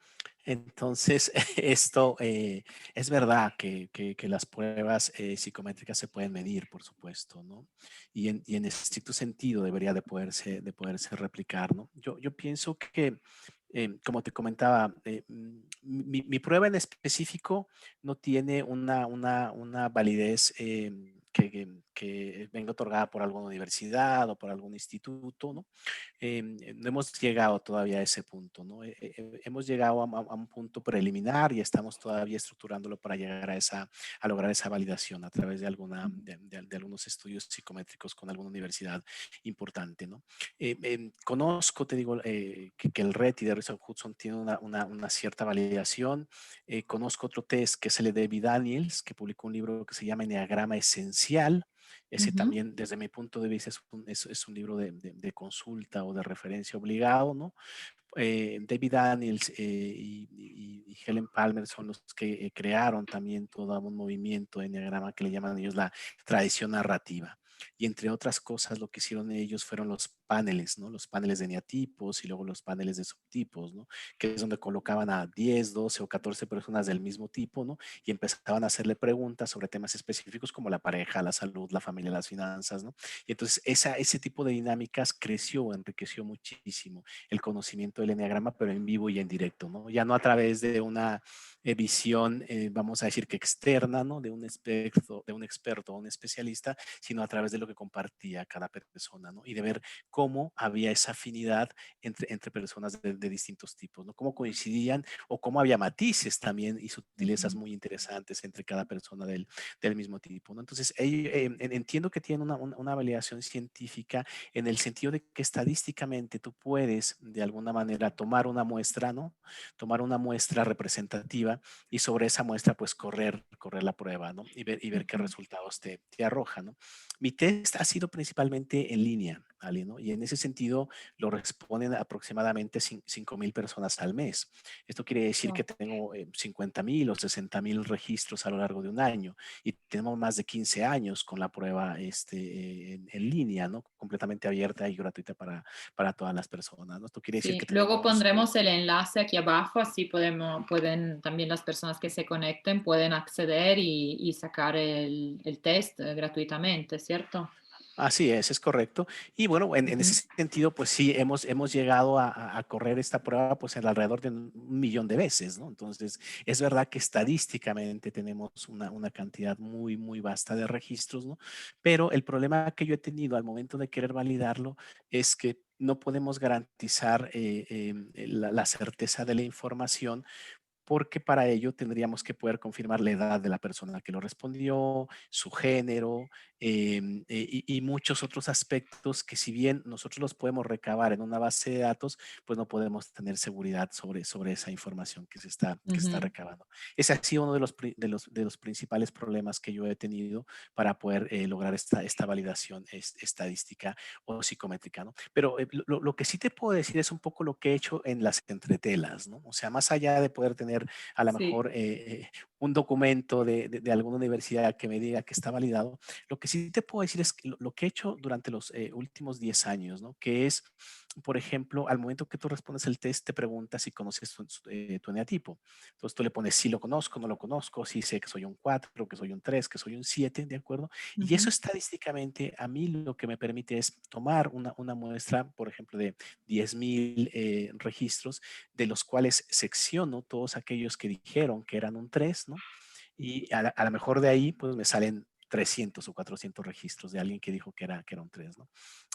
Entonces, esto es verdad que las pruebas psicométricas se pueden medir, por supuesto, ¿no? Y en estricto sentido debería de poderse replicar, ¿no? Yo pienso que, como te comentaba, mi prueba en específico no tiene una validez que venga otorgada por alguna universidad o por algún instituto, ¿no? No hemos llegado todavía a ese punto, ¿no? Hemos llegado a un punto preliminar y estamos todavía estructurándolo para llegar a lograr esa validación a través de de algunos estudios psicométricos con alguna universidad importante, ¿no? Conozco, te digo, que el RET y de Richard Hudson tiene una cierta validación. Conozco otro test que es el de David Daniels, que publicó un libro que se llama Enneagrama Esencial. Ese Ujú, también, desde mi punto de vista, es un libro de consulta o de referencia obligado, ¿no? David Daniels y Helen Palmer son los que crearon también todo un movimiento de enneagrama que le llaman ellos la tradición narrativa. Y entre otras cosas, lo que hicieron ellos fueron los paneles, ¿no? Los paneles de eneatipos y luego los paneles de subtipos, ¿no? Que es donde colocaban a 10, 12 o 14 personas del mismo tipo, ¿no? Y empezaban a hacerle preguntas sobre temas específicos como la pareja, la salud, la familia, las finanzas, ¿no? Y entonces ese tipo de dinámicas creció, enriqueció muchísimo el conocimiento del enneagrama, pero en vivo y en directo, ¿no? Ya no a través de una visión, vamos a decir que externa, ¿no? De un experto o un especialista, sino a través de lo que compartía cada persona, ¿no? Y de ver cómo había esa afinidad entre personas de distintos tipos, ¿no? Cómo coincidían o cómo había matices también y sutilezas ujú. muy interesantes entre cada persona del mismo tipo, ¿no? Entonces, entiendo que tiene una validación científica en el sentido de que estadísticamente tú puedes de alguna manera tomar una muestra, ¿no? Tomar una muestra representativa y sobre esa muestra pues correr la prueba, ¿no? Y ver qué Ujú, resultados te arroja, ¿no? Mi test ha sido principalmente en línea, Ali, ¿no? Y en ese sentido lo responden aproximadamente 5,000 personas al mes. Esto quiere decir que guau. tengo 50,000 o 60,000 registros a lo largo de un año y tenemos más de 15 años con la prueba en línea, ¿no? Completamente abierta y gratuita para todas las personas, ¿no? Esto quiere decir Sí, que luego tenemos pondremos el enlace aquí abajo, así pueden también las personas que se conecten pueden acceder y sacar el test gratuitamente, ¿cierto? Así es correcto. Y bueno, en Ujú, ese sentido, pues sí, hemos llegado a correr esta prueba pues en alrededor de 1 millón de veces, ¿no? Entonces, es verdad que estadísticamente tenemos una cantidad muy vasta de registros, ¿no? Pero el problema que yo he tenido al momento de querer validarlo es que no podemos garantizar la certeza de la información porque para ello tendríamos que poder confirmar la edad de la persona que lo respondió, su género, y muchos otros aspectos que si bien nosotros los podemos recabar en una base de datos, pues no podemos tener seguridad sobre esa información que se está Ujú. recabando. Ese ha sido uno de de los principales problemas que yo he tenido para poder lograr esta validación estadística o psicométrica, ¿no? Pero lo que sí te puedo decir es un poco lo que he hecho en las entretelas, ¿no? O sea, más allá de poder tener a lo Sí, mejor un documento de alguna universidad que me diga que está validado, lo que sí te puedo decir es que lo que he hecho durante los últimos 10 años, ¿no? Que es, por ejemplo, al momento que tú respondes el test, te preguntas si conoces tu eneatipo. Entonces tú le pones si lo conozco, no lo conozco, si sé que soy un 4, que soy un 3, que soy un 7, ¿de acuerdo? Y eso ujú, estadísticamente a mí lo que me permite es tomar una muestra, por ejemplo, de 10,000 registros, de los cuales secciono todos aquellos que dijeron que eran un 3, ¿no? Y a lo mejor de ahí, pues me salen 300 o 400 registros de alguien que dijo que era un 3, ¿no?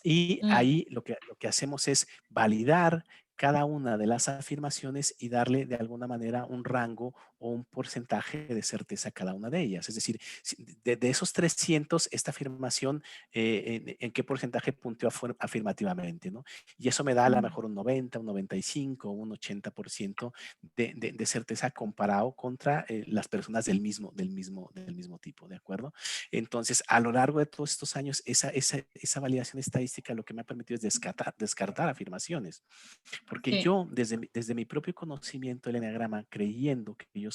Y mm, ahí lo que hacemos es validar cada una de las afirmaciones y darle de alguna manera un rango o un porcentaje de certeza a cada una de ellas. Es decir, de esos 300, esta afirmación, en qué porcentaje punteó afirmativamente, ¿no? Y eso me da a lo mm, mejor un 90, un 95, un 80% de certeza comparado contra las personas del mismo tipo, ¿de acuerdo? Entonces, a lo largo de todos estos años, esa validación estadística lo que me ha permitido es descartar afirmaciones, porque sí, yo, desde mi propio conocimiento del enneagrama, creyendo que yo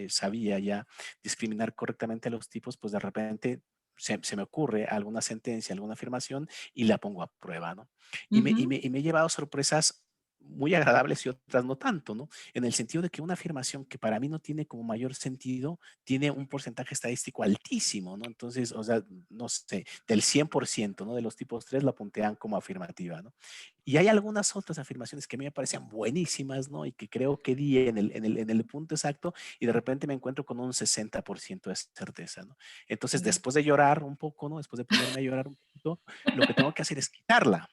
sabía ya discriminar correctamente a los tipos, pues de repente se me ocurre alguna sentencia, alguna afirmación y la pongo a prueba, ¿no? ujú, Y me he llevado sorpresas muy agradables y otras no tanto, ¿no? En el sentido de que una afirmación que para mí no tiene como mayor sentido, tiene un porcentaje estadístico altísimo, ¿no? Entonces, o sea, no sé, del 100%, ¿no? De los tipos 3 la puntean como afirmativa, ¿no? Y hay algunas otras afirmaciones que a mí me parecían buenísimas, ¿no? Y que creo que di en el punto exacto y de repente me encuentro con un 60% de certeza, ¿no? Entonces, ya. después de llorar un poco, ¿no? Después de ponerme a llorar un poquito, lo que tengo que hacer es quitarla.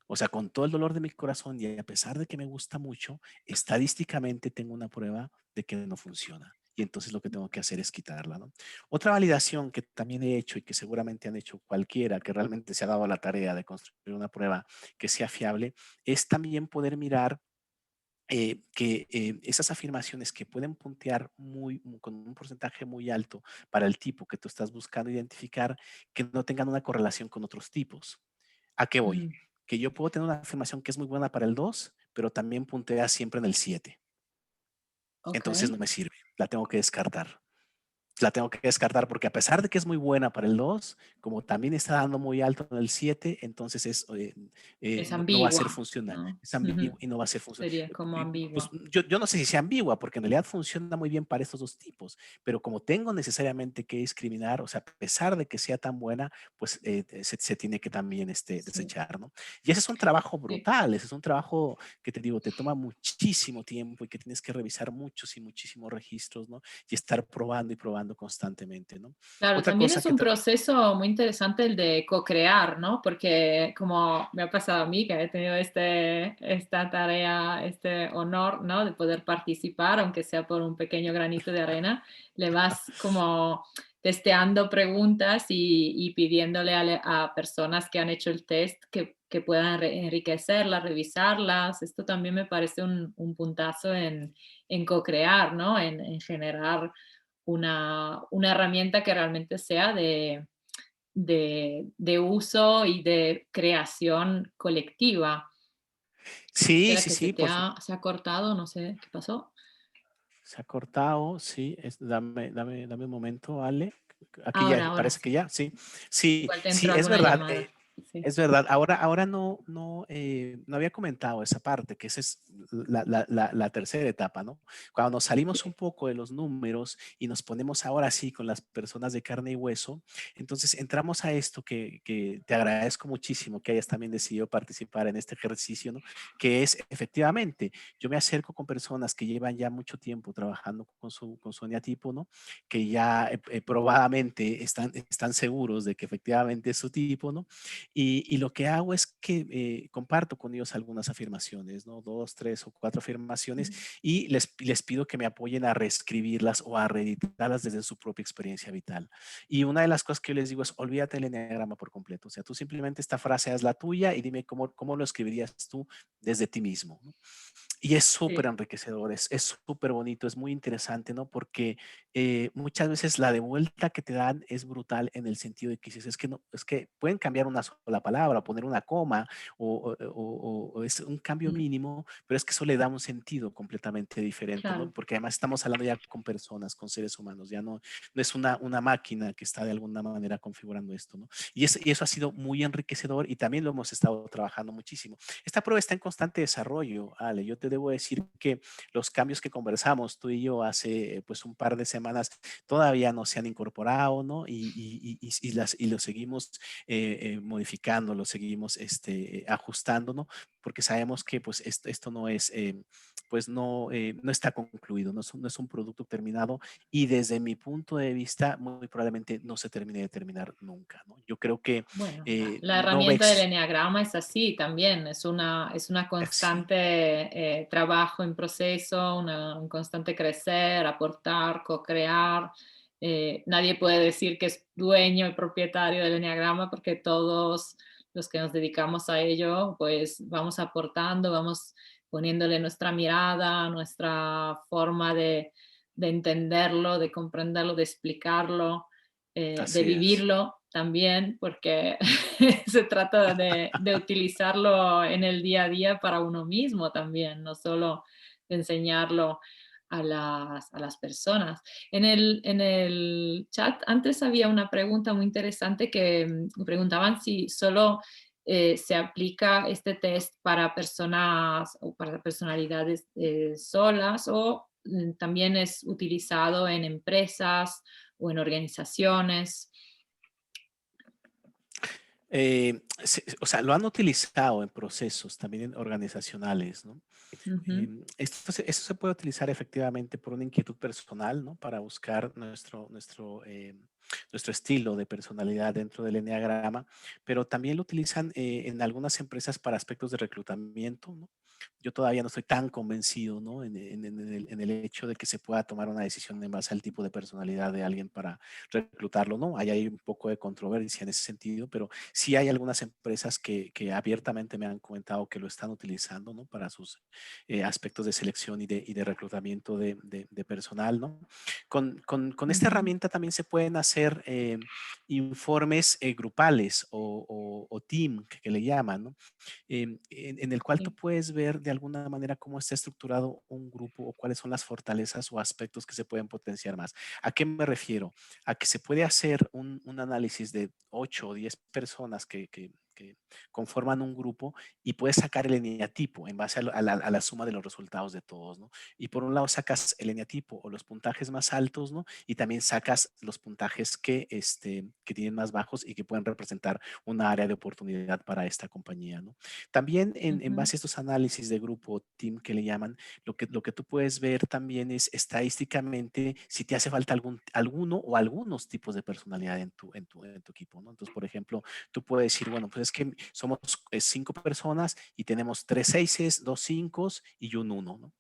O sea, con todo el dolor de mi corazón y a pesar de que me gusta mucho, estadísticamente tengo una prueba de que no funciona. Y entonces lo que tengo que hacer es quitarla, ¿no? Otra validación que también he hecho y que seguramente han hecho cualquiera que realmente se ha dado la tarea de construir una prueba que sea fiable, es también poder mirar que esas afirmaciones que pueden puntear con un porcentaje muy alto para el tipo que tú estás buscando identificar, que no tengan una correlación con otros tipos. ¿A qué voy? Mm, Que yo puedo tener una afirmación que es muy buena para el 2, pero también puntea siempre en el 7. ok, Entonces no me sirve, la tengo que descartar. La tengo que descartar porque a pesar de que es muy buena para el 2, como también está dando muy alto en el 7, entonces es no va a ser ambigua, funcional, ¿no? es ambiguo Ujú, y no va a ser funcional. sería como Pues ambigua. yo no sé si sea ambigua, porque en realidad funciona muy bien para estos dos tipos, pero como tengo necesariamente que discriminar, o sea, a pesar de que sea tan buena, pues se tiene que también Sí, desechar, ¿no? Y ese es un trabajo sí. brutal, ese es un trabajo que te digo, te toma muchísimo tiempo y que tienes que revisar muchos y muchísimos registros, ¿no? Y estar probando y probando constantemente, ¿no? Claro, Otra también cosa es que un también, proceso muy interesante el de co-crear, ¿no? Porque como me ha pasado a mí, que he tenido esta tarea, este honor, ¿no? De poder participar, aunque sea por un pequeño granito de arena, le vas como testeando preguntas y pidiéndole a personas que han hecho el test que puedan enriquecerlas, revisarlas. Esto también me parece un puntazo en co-crear, ¿no? En generar una herramienta que realmente sea de uso y de creación colectiva. sí, Espera sí, que sí, por supuesto, se ha cortado, no sé qué pasó. se ha cortado, sí, dame un momento, Ale. Aquí ya, Ahora parece que sí. ya, sí, sí, Igual te sí, entró es alguna verdad. llamada. Sí. Es verdad, ahora no había comentado esa parte, que esa es la tercera etapa, ¿no? Cuando nos salimos un poco de los números y nos ponemos ahora sí con las personas de carne y hueso, entonces entramos a esto que te agradezco muchísimo que hayas también decidido participar en este ejercicio, ¿no? Que es efectivamente, yo me acerco con personas que llevan ya mucho tiempo trabajando con su eneatipo, ¿no? Que ya probadamente están seguros de que efectivamente es su tipo, ¿no? Y lo que hago es que comparto con ellos algunas afirmaciones, ¿no? 2, 3 o 4 afirmaciones y les pido que me apoyen a reescribirlas o a reeditarlas desde su propia experiencia vital. Y una de las cosas que yo les digo es, olvídate del enneagrama por completo. O sea, tú simplemente esta frase haz la tuya y dime cómo lo escribirías tú desde ti mismo, ¿no? Y es súper Sí, enriquecedor, es súper bonito, es muy interesante, ¿no? Porque muchas veces la devuelta que te dan es brutal en el sentido de que dices, es que no, es que pueden cambiar una sola palabra, poner una coma o es un cambio mm, mínimo, pero es que eso le da un sentido completamente diferente, ¿no? claro. Porque además estamos hablando ya con personas, con seres humanos, ya no es una máquina que está de alguna manera configurando esto, ¿no? Y eso ha sido muy enriquecedor y también lo hemos estado trabajando muchísimo. Esta prueba está en constante desarrollo, Ale. Yo te debo decir que los cambios que conversamos tú y yo hace pues un par de semanas todavía no se han incorporado, ¿no? Y lo seguimos modificando, lo seguimos ajustando, ¿no? Porque sabemos que pues esto no es, pues no está concluido, no es un producto terminado y desde mi punto de vista muy probablemente no se termine de terminar nunca, ¿no? Yo creo que Bueno, la no herramienta del ves, eneagrama es así también, es una sí, constante trabajo en proceso, un constante crecer, aportar, co-crear. Nadie puede decir que es dueño y propietario del eneagrama porque todos los que nos dedicamos a ello, pues vamos aportando, vamos poniéndole nuestra mirada, nuestra forma de entenderlo, de comprenderlo, de explicarlo, de así es. vivirlo también, porque se trata de utilizarlo en el día a día para uno mismo también, no solo de enseñarlo a las personas. En el chat antes había una pregunta muy interesante que preguntaban si solo se aplica este test para personas o para personalidades solas o también es utilizado en empresas o en organizaciones. O sea, lo han utilizado en procesos también organizacionales, ¿no? Ujú, Esto se puede utilizar efectivamente por una inquietud personal, ¿no? Para buscar nuestro estilo de personalidad dentro del enneagrama, pero también lo utilizan en algunas empresas para aspectos de reclutamiento, ¿no? Yo todavía no estoy tan convencido, ¿no? En el hecho de que se pueda tomar una decisión en base al tipo de personalidad de alguien para reclutarlo, ¿no? Ahí hay un poco de controversia en ese sentido, pero sí hay algunas empresas que abiertamente me han comentado que lo están utilizando, ¿no? Para sus aspectos de selección y de reclutamiento de personal, ¿no? Con esta ujú, herramienta también se pueden hacer informes grupales o team, que le llaman, ¿no? En el cual tú sí, puedes ver de alguna manera cómo está estructurado un grupo o cuáles son las fortalezas o aspectos que se pueden potenciar más. ¿A qué me refiero? A que se puede hacer un análisis de 8 o 10 personas que conforman un grupo y puedes sacar el eneatipo en base a la suma de los resultados de todos, ¿no? Y por un lado sacas el eneatipo o los puntajes más altos, ¿no? Y también sacas los puntajes que tienen más bajos y que pueden representar una área de oportunidad para esta compañía, ¿no? También en ujú, base a estos análisis de grupo, team que le llaman, lo que tú puedes ver también es estadísticamente si te hace falta alguno o algunos tipos de personalidad en tu equipo, ¿no? Entonces, por ejemplo, tú puedes decir, bueno, pues es que somos 5 personas y tenemos 3 6s, 2 5 y un 1, ¿no?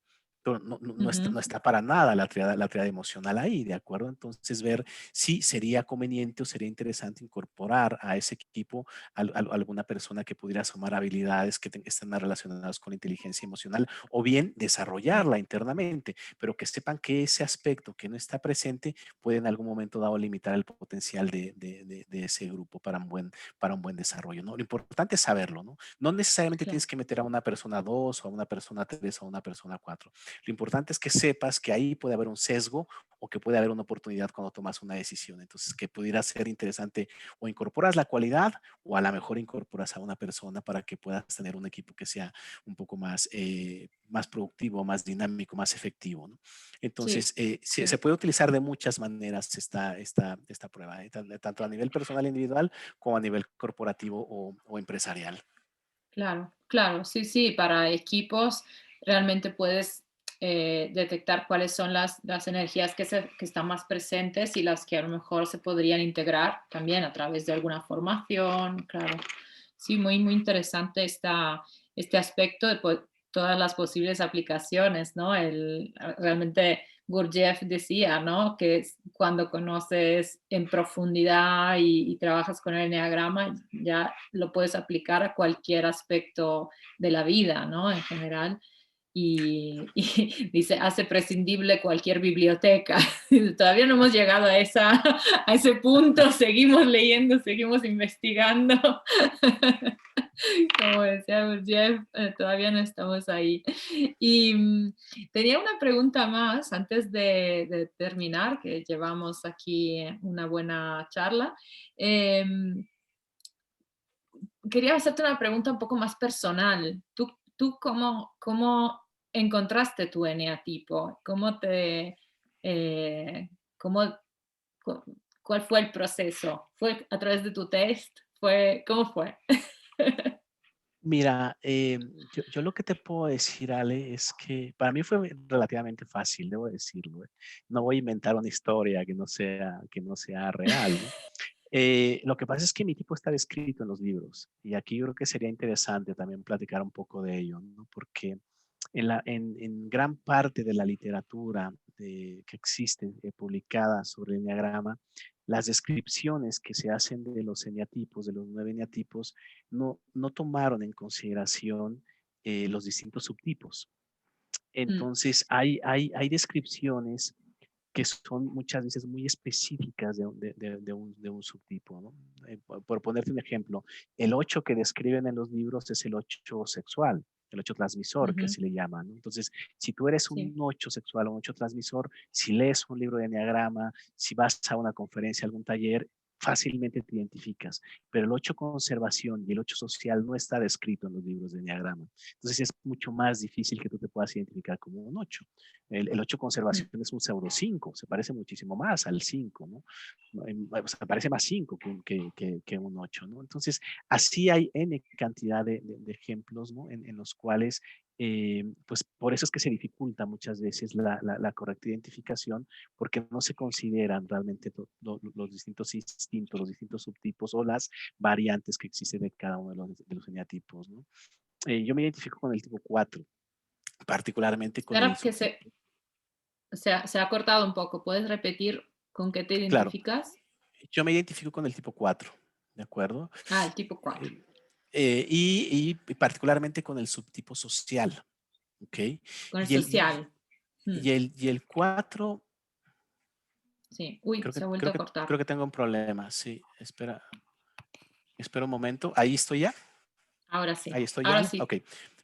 Pero ujú. no está para nada la triada emocional ahí, ¿de acuerdo? Entonces, ver si sería conveniente o sería interesante incorporar a ese equipo alguna persona que pudiera sumar habilidades que están relacionadas con la inteligencia emocional o bien Sí, desarrollarla internamente, pero que sepan que ese aspecto que no está presente puede en algún momento dado limitar el potencial de ese grupo para un buen desarrollo, ¿no? Lo importante es saberlo, ¿no? No necesariamente tienes claro, que meter a una persona 2 o a una persona 3 o a una persona 4. Lo importante es que sepas que ahí puede haber un sesgo o que puede haber una oportunidad cuando tomas una decisión. Entonces, que pudiera ser interesante o incorporas la cualidad o a lo mejor incorporas a una persona para que puedas tener un equipo que sea un poco más productivo, más dinámico, más efectivo, ¿no? sí, Entonces, se sí, puede utilizar de muchas maneras esta prueba, tanto a nivel personal individual como a nivel corporativo o empresarial. claro, claro, sí, sí, para equipos realmente puedes detectar cuáles son las energías que están más presentes y las que a lo mejor se podrían integrar también a través de alguna formación, claro. Sí, muy, muy interesante este aspecto de todas las posibles aplicaciones, ¿no? Realmente Gurdjieff decía, ¿no? Que cuando conoces en profundidad y trabajas con el enneagrama, ya lo puedes aplicar a cualquier aspecto de la vida, ¿no? En general. Y dice, hace prescindible cualquier biblioteca. Todavía no hemos llegado a ese punto, seguimos leyendo, seguimos investigando. Como decía Jeff, todavía no estamos ahí. Y tenía una pregunta más antes de terminar, que llevamos aquí una buena charla. Em, Quería hacerte una pregunta un poco más personal. ¿Tú cómo encontraste tu eneatipo? Eh, cómo, ¿Cuál fue el proceso? ¿Fue a través de tu test? ¿Cómo fue? Mira, yo lo que te puedo decir, Ale, es que para mí fue relativamente fácil, debo decirlo. No voy a inventar una historia que no sea real, ¿no? Lo que pasa es que mi tipo está descrito en los libros y aquí yo creo que sería interesante también platicar un poco de ello, ¿no? Porque en gran parte de la literatura que existe publicada sobre el enneagrama, las descripciones que se hacen de los eneatipos, de los 9 eneatipos, no tomaron en consideración los distintos subtipos. Mm, Entonces, hay descripciones que son muchas veces muy específicas de un subtipo, ¿no? Por ponerte un ejemplo, el 8 que describen en los libros es el 8 sexual, el 8 transmisor, que ujú, así le llaman, ¿no? Entonces, si tú eres un sí. 8 sexual o un 8 transmisor, si lees un libro de enneagrama, si vas a una conferencia, algún taller, fácilmente te identificas, pero el 8 conservación y el 8 social no está descrito en los libros de enneagrama. Entonces es mucho más difícil que tú te puedas identificar como un 8. El 8 Mm, conservación es un pseudo 5, se parece muchísimo más al 5, ¿no? O sea, parece más 5 que un 8, ¿no? Entonces, así hay N cantidad de ejemplos, ¿no? En los cuales, pues por eso es que se dificulta muchas veces la correcta identificación, porque no se consideran realmente los distintos instintos, los distintos subtipos o las variantes que existen de cada uno de los eneatipos, ¿no? Yo me identifico con el tipo 4, particularmente con el Espera que subtipo. se ha cortado un poco. ¿Puedes repetir con qué te Claro, identificas? yo me identifico con el tipo 4, ¿de acuerdo? Ah, el tipo 4. Eh, y particularmente con el subtipo social, ¿ok? Con el Y el, social. Mm, y el 4, sí. Uy, se ha vuelto a creo cortar. que tengo un problema, sí, espera un momento, ahí estoy ya, Ahora sí. ahí estoy ya, Ahora Ale. sí. Ok,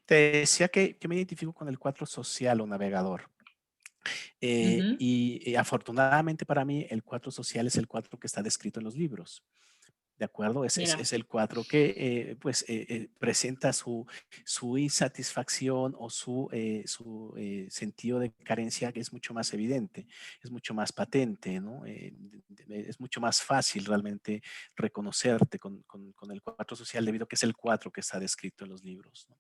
te decía que yo me identifico con el 4 social o navegador. Ujú, Y afortunadamente para mí, el 4 social es el 4 que está descrito en los libros. ¿De acuerdo? mira. Es el 4 que pues, presenta su insatisfacción o su sentido de carencia que es mucho más evidente, es mucho más patente, ¿no? Es mucho más fácil realmente reconocerte con el 4 social debido a que es el 4 que está descrito en los libros, ¿no?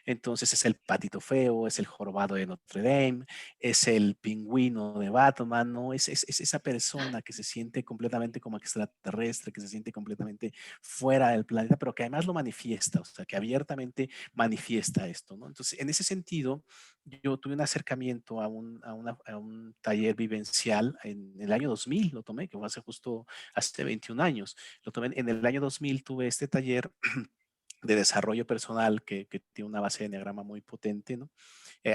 Entonces es el patito feo, es el jorobado de Notre Dame, es el pingüino de Batman, ¿no? Es esa persona que se siente completamente como extraterrestre, que se siente completamente fuera del planeta, pero que además lo manifiesta, o sea, que abiertamente manifiesta esto, ¿no? Entonces, en ese sentido, yo tuve un acercamiento a un taller vivencial en el año 2000, lo tomé, que fue hace justo, hace 21 años. Lo tomé en el año 2000, tuve este taller de desarrollo personal que tiene una base de enneagrama muy potente, ¿no?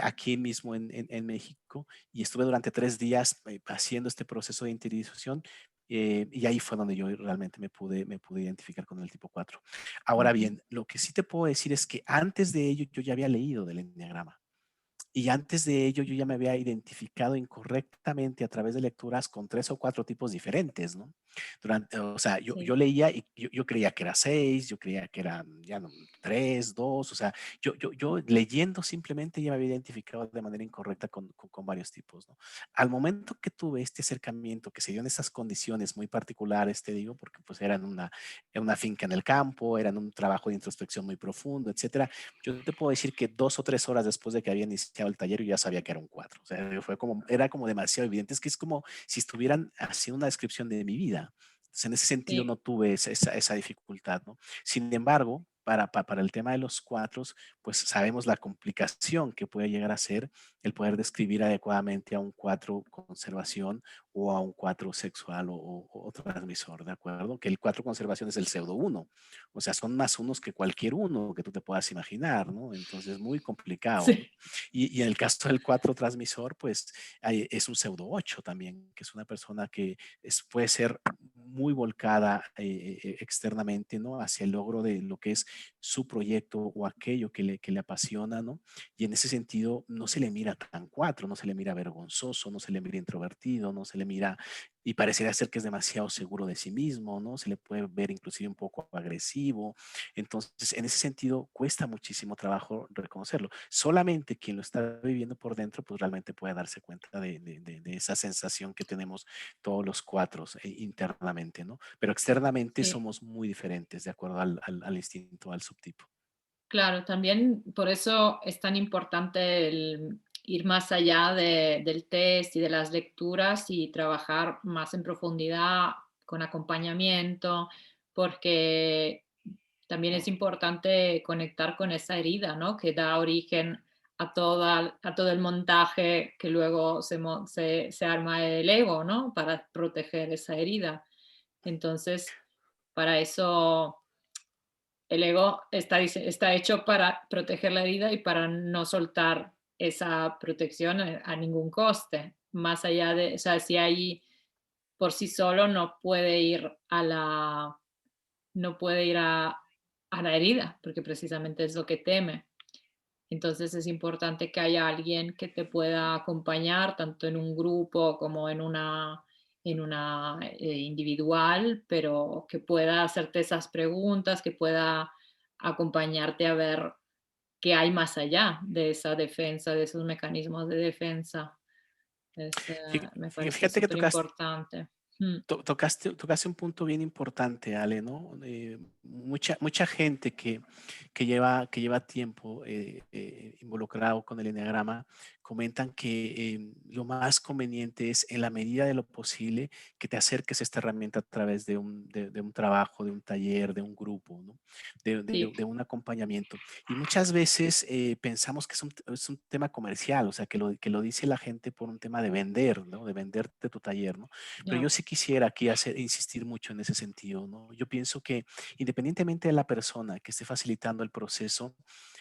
Aquí mismo en México y estuve durante 3 días haciendo este proceso de interiorización y ahí fue donde yo realmente me pude identificar con el tipo 4. Ahora Ujú, bien, lo que sí te puedo decir es que antes de ello yo ya había leído del enneagrama. Y antes de ello yo ya me había identificado incorrectamente a través de lecturas con 3 o 4 tipos diferentes, ¿no? O sea, sí. yo leía y yo creía que era 6, yo creía que eran ya no, 3, 2, o sea, yo leyendo simplemente ya me había identificado de manera incorrecta con varios tipos, ¿no? Al momento que tuve este acercamiento que se dio en estas condiciones muy particulares, te digo, porque pues era una finca en el campo, eran un trabajo de introspección muy profundo, etcétera. Yo te puedo decir que 2 o 3 horas después de que había iniciado el taller, yo ya sabía que era un 4. O sea, era como demasiado evidente. Es que es como si estuvieran haciendo una descripción de mi vida. Entonces, en ese sentido Sí. no tuve esa dificultad, ¿no? Sin embargo, para el tema de los cuatros, pues sabemos la complicación que puede llegar a ser el poder describir adecuadamente a un cuatro conservación o a un cuatro sexual o transmisor, ¿de acuerdo? Que el cuatro conservación es el pseudo uno, o sea, son más unos que cualquier uno que tú te puedas imaginar, ¿no? Entonces, muy complicado, ¿no? Sí, Y en el caso del cuatro transmisor, pues es un pseudo 8 también, que es una persona que puede ser muy volcada externamente, ¿no? Hacia el logro de lo que es su proyecto o aquello que le apasiona, ¿no? Y en ese sentido no se le mira tan cuatro, no se le mira vergonzoso, no se le mira introvertido, no se le mira y parecería ser que es demasiado seguro de sí mismo, ¿no? Se le puede ver inclusive un poco agresivo. Entonces, en ese sentido, cuesta muchísimo trabajo reconocerlo. Solamente quien lo está viviendo por dentro, pues realmente puede darse cuenta de esa sensación que tenemos todos los cuatro internamente, ¿no? Pero externamente sí. somos muy diferentes de acuerdo al instinto, al subtipo. Claro, también por eso es tan importante el ir más allá del test y de las lecturas y trabajar más en profundidad con acompañamiento, porque también es importante conectar con esa herida, ¿no? Que da origen a todo el montaje que luego se arma el ego, ¿no? Para proteger esa herida. Entonces, para eso el ego está hecho para proteger la herida y para no soltar esa protección a ningún coste. Más allá de, o sea, si hay por sí solo no puede ir a la herida, porque precisamente es lo que teme. Entonces es importante que haya alguien que te pueda acompañar, tanto en un grupo como en una individual, pero que pueda hacerte esas preguntas, que pueda acompañarte a ver qué hay más allá de esa defensa, de esos mecanismos de defensa. Me parece Fíjate que súper importante. tocaste un punto bien importante, Ale, ¿no? Mucha gente que lleva tiempo involucrado con el enneagrama comentan que lo más conveniente es, en la medida de lo posible, que te acerques a esta herramienta a través de un trabajo, de un taller, de un grupo, ¿no? Sí, De un acompañamiento. Y muchas veces pensamos que es un tema comercial, o sea, que lo dice la gente por un tema de vender, ¿no? De venderte tu taller, ¿no? Pero yo no, sí quisiera aquí insistir mucho en ese sentido, ¿no? Yo pienso que independientemente de la persona que esté facilitando el proceso,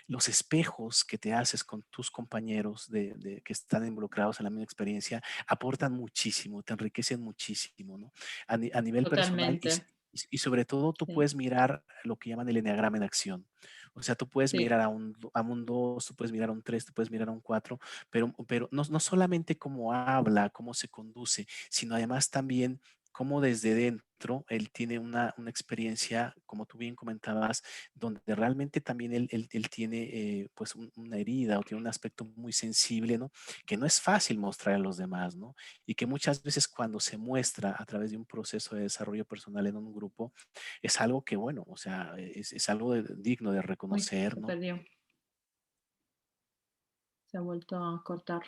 los espejos que te haces con tus compañeros que están involucrados en la misma experiencia aportan muchísimo, te enriquecen muchísimo, ¿no? A nivel personal totalmente. y sobre todo tú Sí, puedes mirar lo que llaman el enneagrama en acción. O sea, tú puedes sí, mirar a un 2, tú puedes mirar a un 3, tú puedes mirar a un 4, pero no solamente cómo habla, cómo se conduce, sino además también cómo desde dentro él tiene una experiencia, como tú bien comentabas, donde realmente también él tiene pues una herida o tiene un aspecto muy sensible, ¿no? Que no es fácil mostrar a los demás, ¿no? Y que muchas veces cuando se muestra a través de un proceso de desarrollo personal en un grupo, es algo que, bueno, o sea, es algo digno de uy, reconocer, se ¿no? perdió, se ha vuelto a cortar.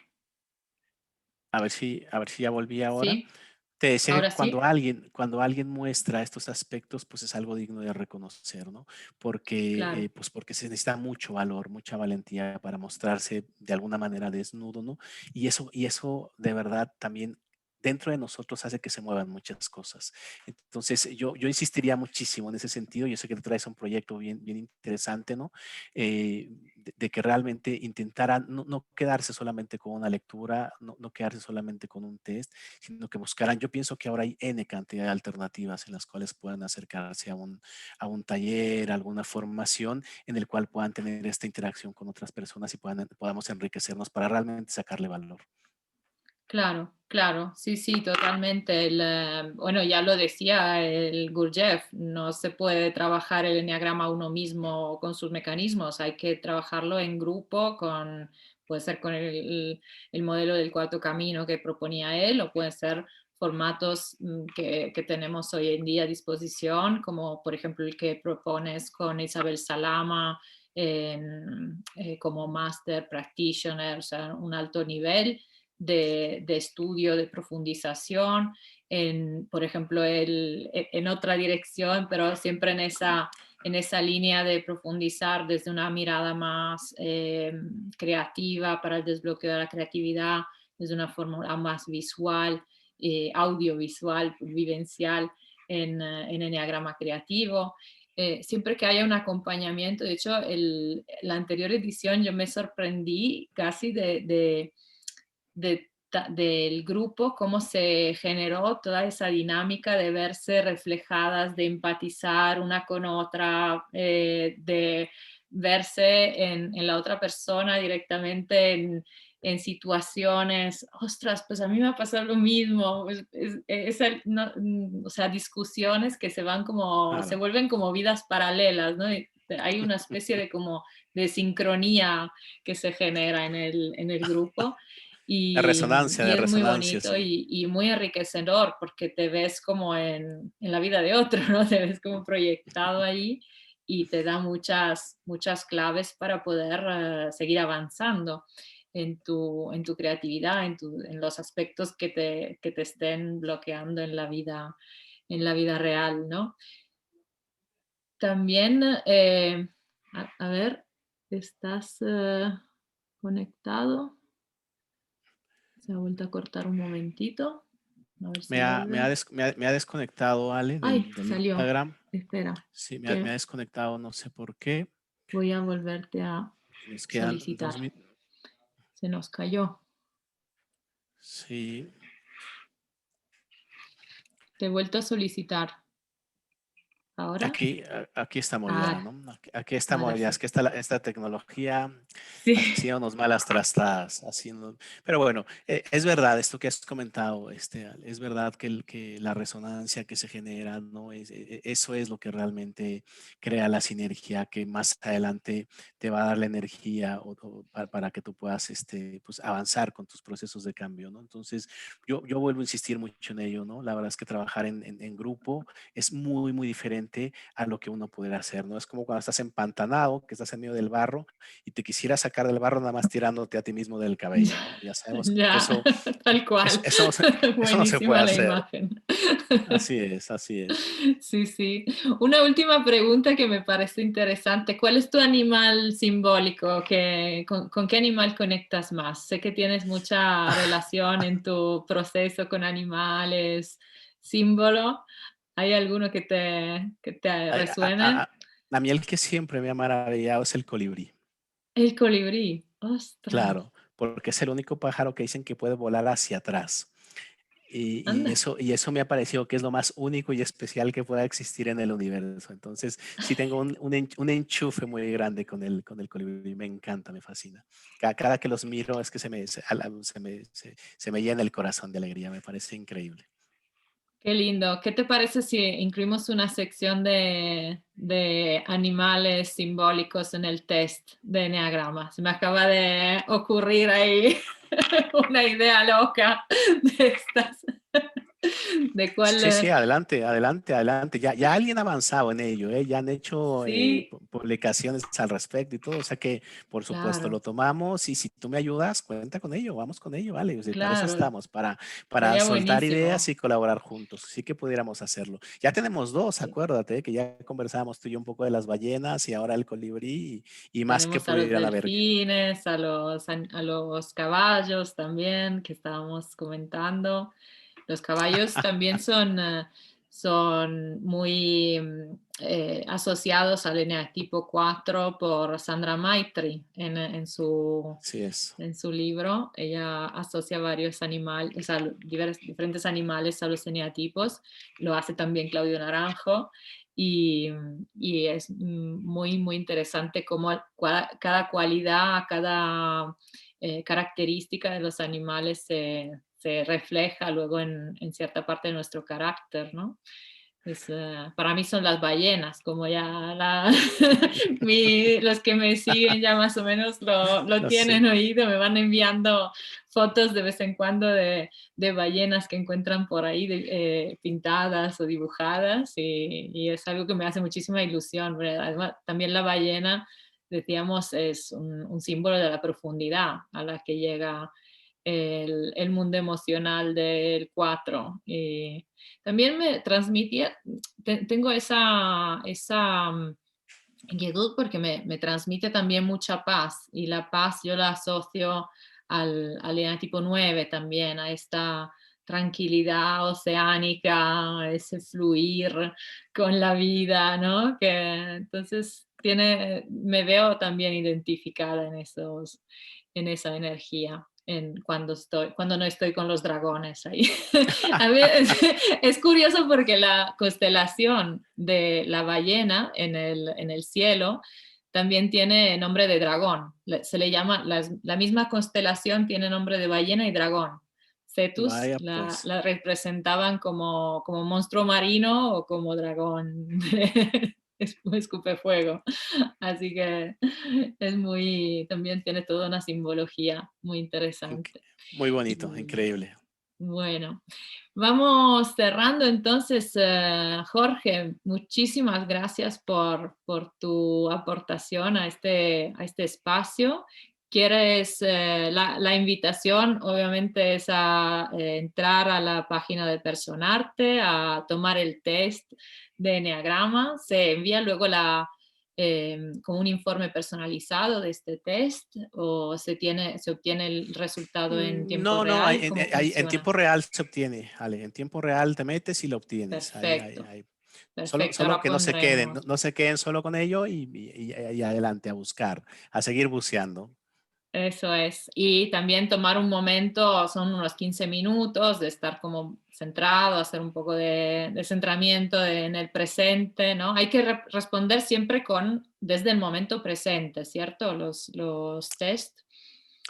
A ver si ya volví ahora. Sí, Te decía que ahora sí, cuando alguien muestra estos aspectos, pues es algo digno de reconocer, ¿no? Porque, claro, pues porque se necesita mucho valor, mucha valentía para mostrarse de alguna manera desnudo, ¿no? Y eso de verdad también dentro de nosotros hace que se muevan muchas cosas. Entonces, yo insistiría muchísimo en ese sentido. Yo sé que te traes un proyecto bien interesante, ¿no? De que realmente intentaran no quedarse solamente con una lectura, no quedarse solamente con un test, sino que buscaran, yo pienso que ahora hay N cantidad de alternativas en las cuales puedan acercarse a un taller, a alguna formación en el cual puedan tener esta interacción con otras personas y podamos enriquecernos para realmente sacarle valor. claro, claro, sí, sí, totalmente. Bueno, ya lo decía el Gurdjieff, no se puede trabajar el enneagrama uno mismo con sus mecanismos, hay que trabajarlo en grupo, puede ser con el modelo del cuarto camino que proponía él, o pueden ser formatos que tenemos hoy en día a disposición, como por ejemplo el que propones con Isabel Salama como Master Practitioner, o sea, un alto nivel de estudio, de profundización, por ejemplo, en otra dirección, pero siempre en esa línea de profundizar desde una mirada más creativa para el desbloqueo de la creatividad, desde una forma más visual, audiovisual, vivencial en enneagrama creativo. Siempre que haya un acompañamiento, de hecho, la anterior edición yo me sorprendí casi del grupo, cómo se generó toda esa dinámica de verse reflejadas, de empatizar una con otra, de verse en la otra persona directamente en situaciones, ostras, pues a mí me ha pasado lo mismo, o sea, discusiones que se van como, se Claro. vuelven como vidas paralelas, ¿no? Y hay una especie de como de sincronía que se genera en el grupo y De es muy resonancia, bonito sí. y muy enriquecedor porque te ves como en la vida de otro, ¿no? Te ves como proyectado ahí y te da muchas claves para poder seguir avanzando en tu creatividad, en los aspectos que te estén bloqueando en la vida real, ¿no? También, a ver, ¿estás conectado? Se ha vuelto a cortar un momentito. A ver si vuelve. Me ha desconectado, Ale, Ay, del salió. Instagram. Espera, Sí, me ha que desconectado, no sé por qué. voy a volverte a Nos quedan solicitar. 2 minutos. Se nos cayó. Sí, Te he vuelto a solicitar. ¿Ahora? aquí estamos ya, Ahora, ¿no? Aquí estamos ahora ya. Es sí. que esta tecnología Sí. haciéndonos malas trastadas, haciendo. Pero bueno, es verdad esto que has comentado, Ale, es verdad que la resonancia que se genera, ¿no? Eso es lo que realmente crea la sinergia que más adelante te va a dar la energía para que tú puedas, pues, avanzar con tus procesos de cambio, ¿no? Entonces, yo vuelvo a insistir mucho en ello, ¿no? La verdad es que trabajar en grupo es muy, muy diferente a lo que uno pudiera hacer, ¿no? Es como cuando estás empantanado, que estás en medio del barro y te quisieras sacar del barro nada más tirándote a ti mismo del cabello, ¿no? Ya sabemos que Ya, tal cual. eso no se puede Buenísima la hacer. imagen. Así es, así es. Sí, sí. Una última pregunta que me parece interesante. ¿Cuál es tu animal simbólico? ¿Con qué animal conectas más? Sé que tienes mucha relación en tu proceso con animales, símbolo. ¿Hay alguno que te A, resuene? a mí el que siempre me ha maravillado es el colibrí, El colibrí. Ostras, claro, porque es el único pájaro que dicen que puede volar hacia atrás. anda. Y eso me ha parecido que es lo más único y especial que pueda existir en el universo. Entonces, sí tengo un enchufe muy grande con el colibrí. Me encanta, me fascina. Cada que los miro es que se me llena el corazón de alegría. Me parece increíble. Qué lindo. ¿Qué te parece si incluimos una sección de animales simbólicos en el test de Enneagrama? Se me acaba de ocurrir ahí una idea loca de estas. ¿De cuál? Sí, sí, adelante, adelante, adelante. Ya alguien ha avanzado en ello, ¿eh? Ya han hecho Sí, publicaciones al respecto y todo. O sea que, por supuesto, claro, lo tomamos y si tú me ayudas, cuenta con ello, vamos con ello, ¿vale? O sea, para eso claro. estamos, para Sería soltar ideas buenísimo. y colaborar juntos. Sí que pudiéramos hacerlo. Ya tenemos dos, acuérdate, que ya conversábamos tú y yo un poco de las ballenas y ahora el colibrí y más que Tenemos a los pudieran haber. delfines, a los caballos también, que estábamos comentando. Los caballos también son muy asociados al eneatipo 4 por Sandra Maitri en su, Sí es. en su libro. Ella asocia varios animales, o sea, diferentes animales a los eneatipos. Lo hace también Claudio Naranjo. Y, y es muy, muy interesante cómo cada cualidad, cada característica de los animales se refleja luego en cierta parte de nuestro carácter, ¿no? Para mí son las ballenas, como ya los que me siguen ya más o menos lo Lo sé. tienen oído, me van enviando fotos de vez en cuando de ballenas que encuentran por ahí pintadas o dibujadas y es algo que me hace muchísima ilusión. ¿Verdad? Además, también la ballena, decíamos, es un símbolo de la profundidad a la que llega el mundo emocional del 4. También me transmitía, tengo esa inquietud porque me transmite también mucha paz y la paz yo la asocio al tipo 9 también, a esta tranquilidad oceánica, a ese fluir con la vida, ¿no? Que entonces me veo también identificada en esa energía. Cuando no estoy con los dragones ahí. A ver, es curioso porque la constelación de la ballena en el cielo también tiene nombre de dragón. Se le llama, la misma constelación tiene nombre de ballena y dragón. Cetus Vaya, pues, la representaban como monstruo marino o como dragón escupe fuego. Así que también tiene toda una simbología muy inc- interesante. muy bonito, Y increíble. bueno, vamos cerrando entonces, Jorge, muchísimas gracias por tu aportación a este espacio. ¿Quieres, la invitación obviamente es a entrar a la página de Personarte, a tomar el test de Enneagrama? Se envía luego con un informe personalizado de este test o se obtiene el resultado en tiempo No, no, real. ¿Cómo en funciona? tiempo real se obtiene, Ale, en tiempo real te metes y lo obtienes. Perfecto, perfecto. Solo Ahora que no se queden, no, pondremos. no se queden solo con ello y adelante a buscar, a seguir buceando. Eso es. Y también tomar un momento, son unos 15 minutos de estar como centrado, hacer un poco de centramiento en el presente, ¿no? Hay que responder siempre desde el momento presente, ¿cierto? Los test.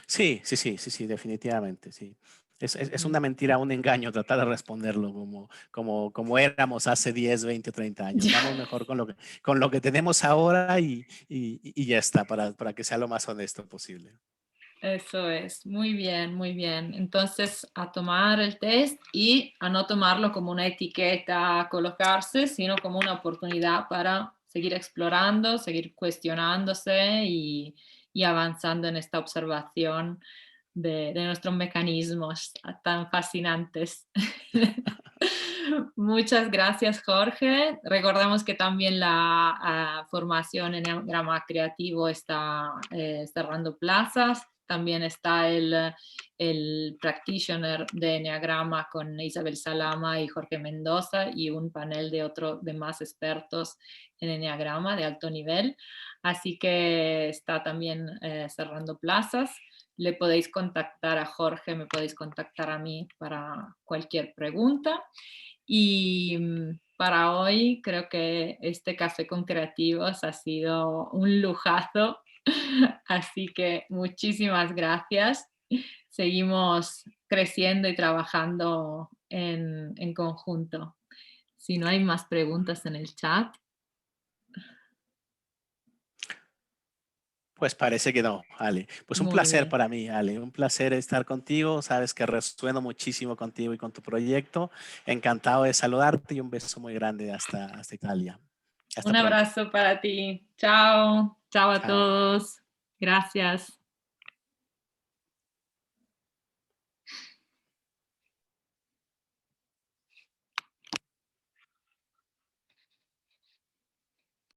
Sí, sí, sí, sí, sí, definitivamente, sí. Es Mm. una mentira, un engaño tratar de responderlo como éramos hace 10, 20, 30 años. Vamos mejor con lo que tenemos ahora y ya está, para que sea lo más honesto posible. Eso es, muy bien, muy bien. Entonces, a tomar el test y a no tomarlo como una etiqueta a colocarse, sino como una oportunidad para seguir explorando, seguir cuestionándose y avanzando en esta observación de nuestros mecanismos tan fascinantes. Muchas gracias, Jorge. Recordamos que también la formación en Enneagrama Creativo está cerrando plazas. También está el practitioner de Enneagrama con Isabel Salama y Jorge Mendoza y un panel de más expertos en Enneagrama de alto nivel. Así que está también cerrando plazas. Le podéis contactar a Jorge, me podéis contactar a mí para cualquier pregunta. Y para hoy creo que este café con creativos ha sido un lujazo. Así que muchísimas gracias. Seguimos creciendo y trabajando en conjunto. Si no hay más preguntas en el chat. Pues parece que no, Ale. Pues un Muy placer bien. para mí, Ale. Un placer estar contigo. Sabes que resueno muchísimo contigo y con tu proyecto. Encantado de saludarte y un beso muy grande hasta Italia. Hasta Un pronto. abrazo para ti. Chao. Chao a Chao. todos. Gracias.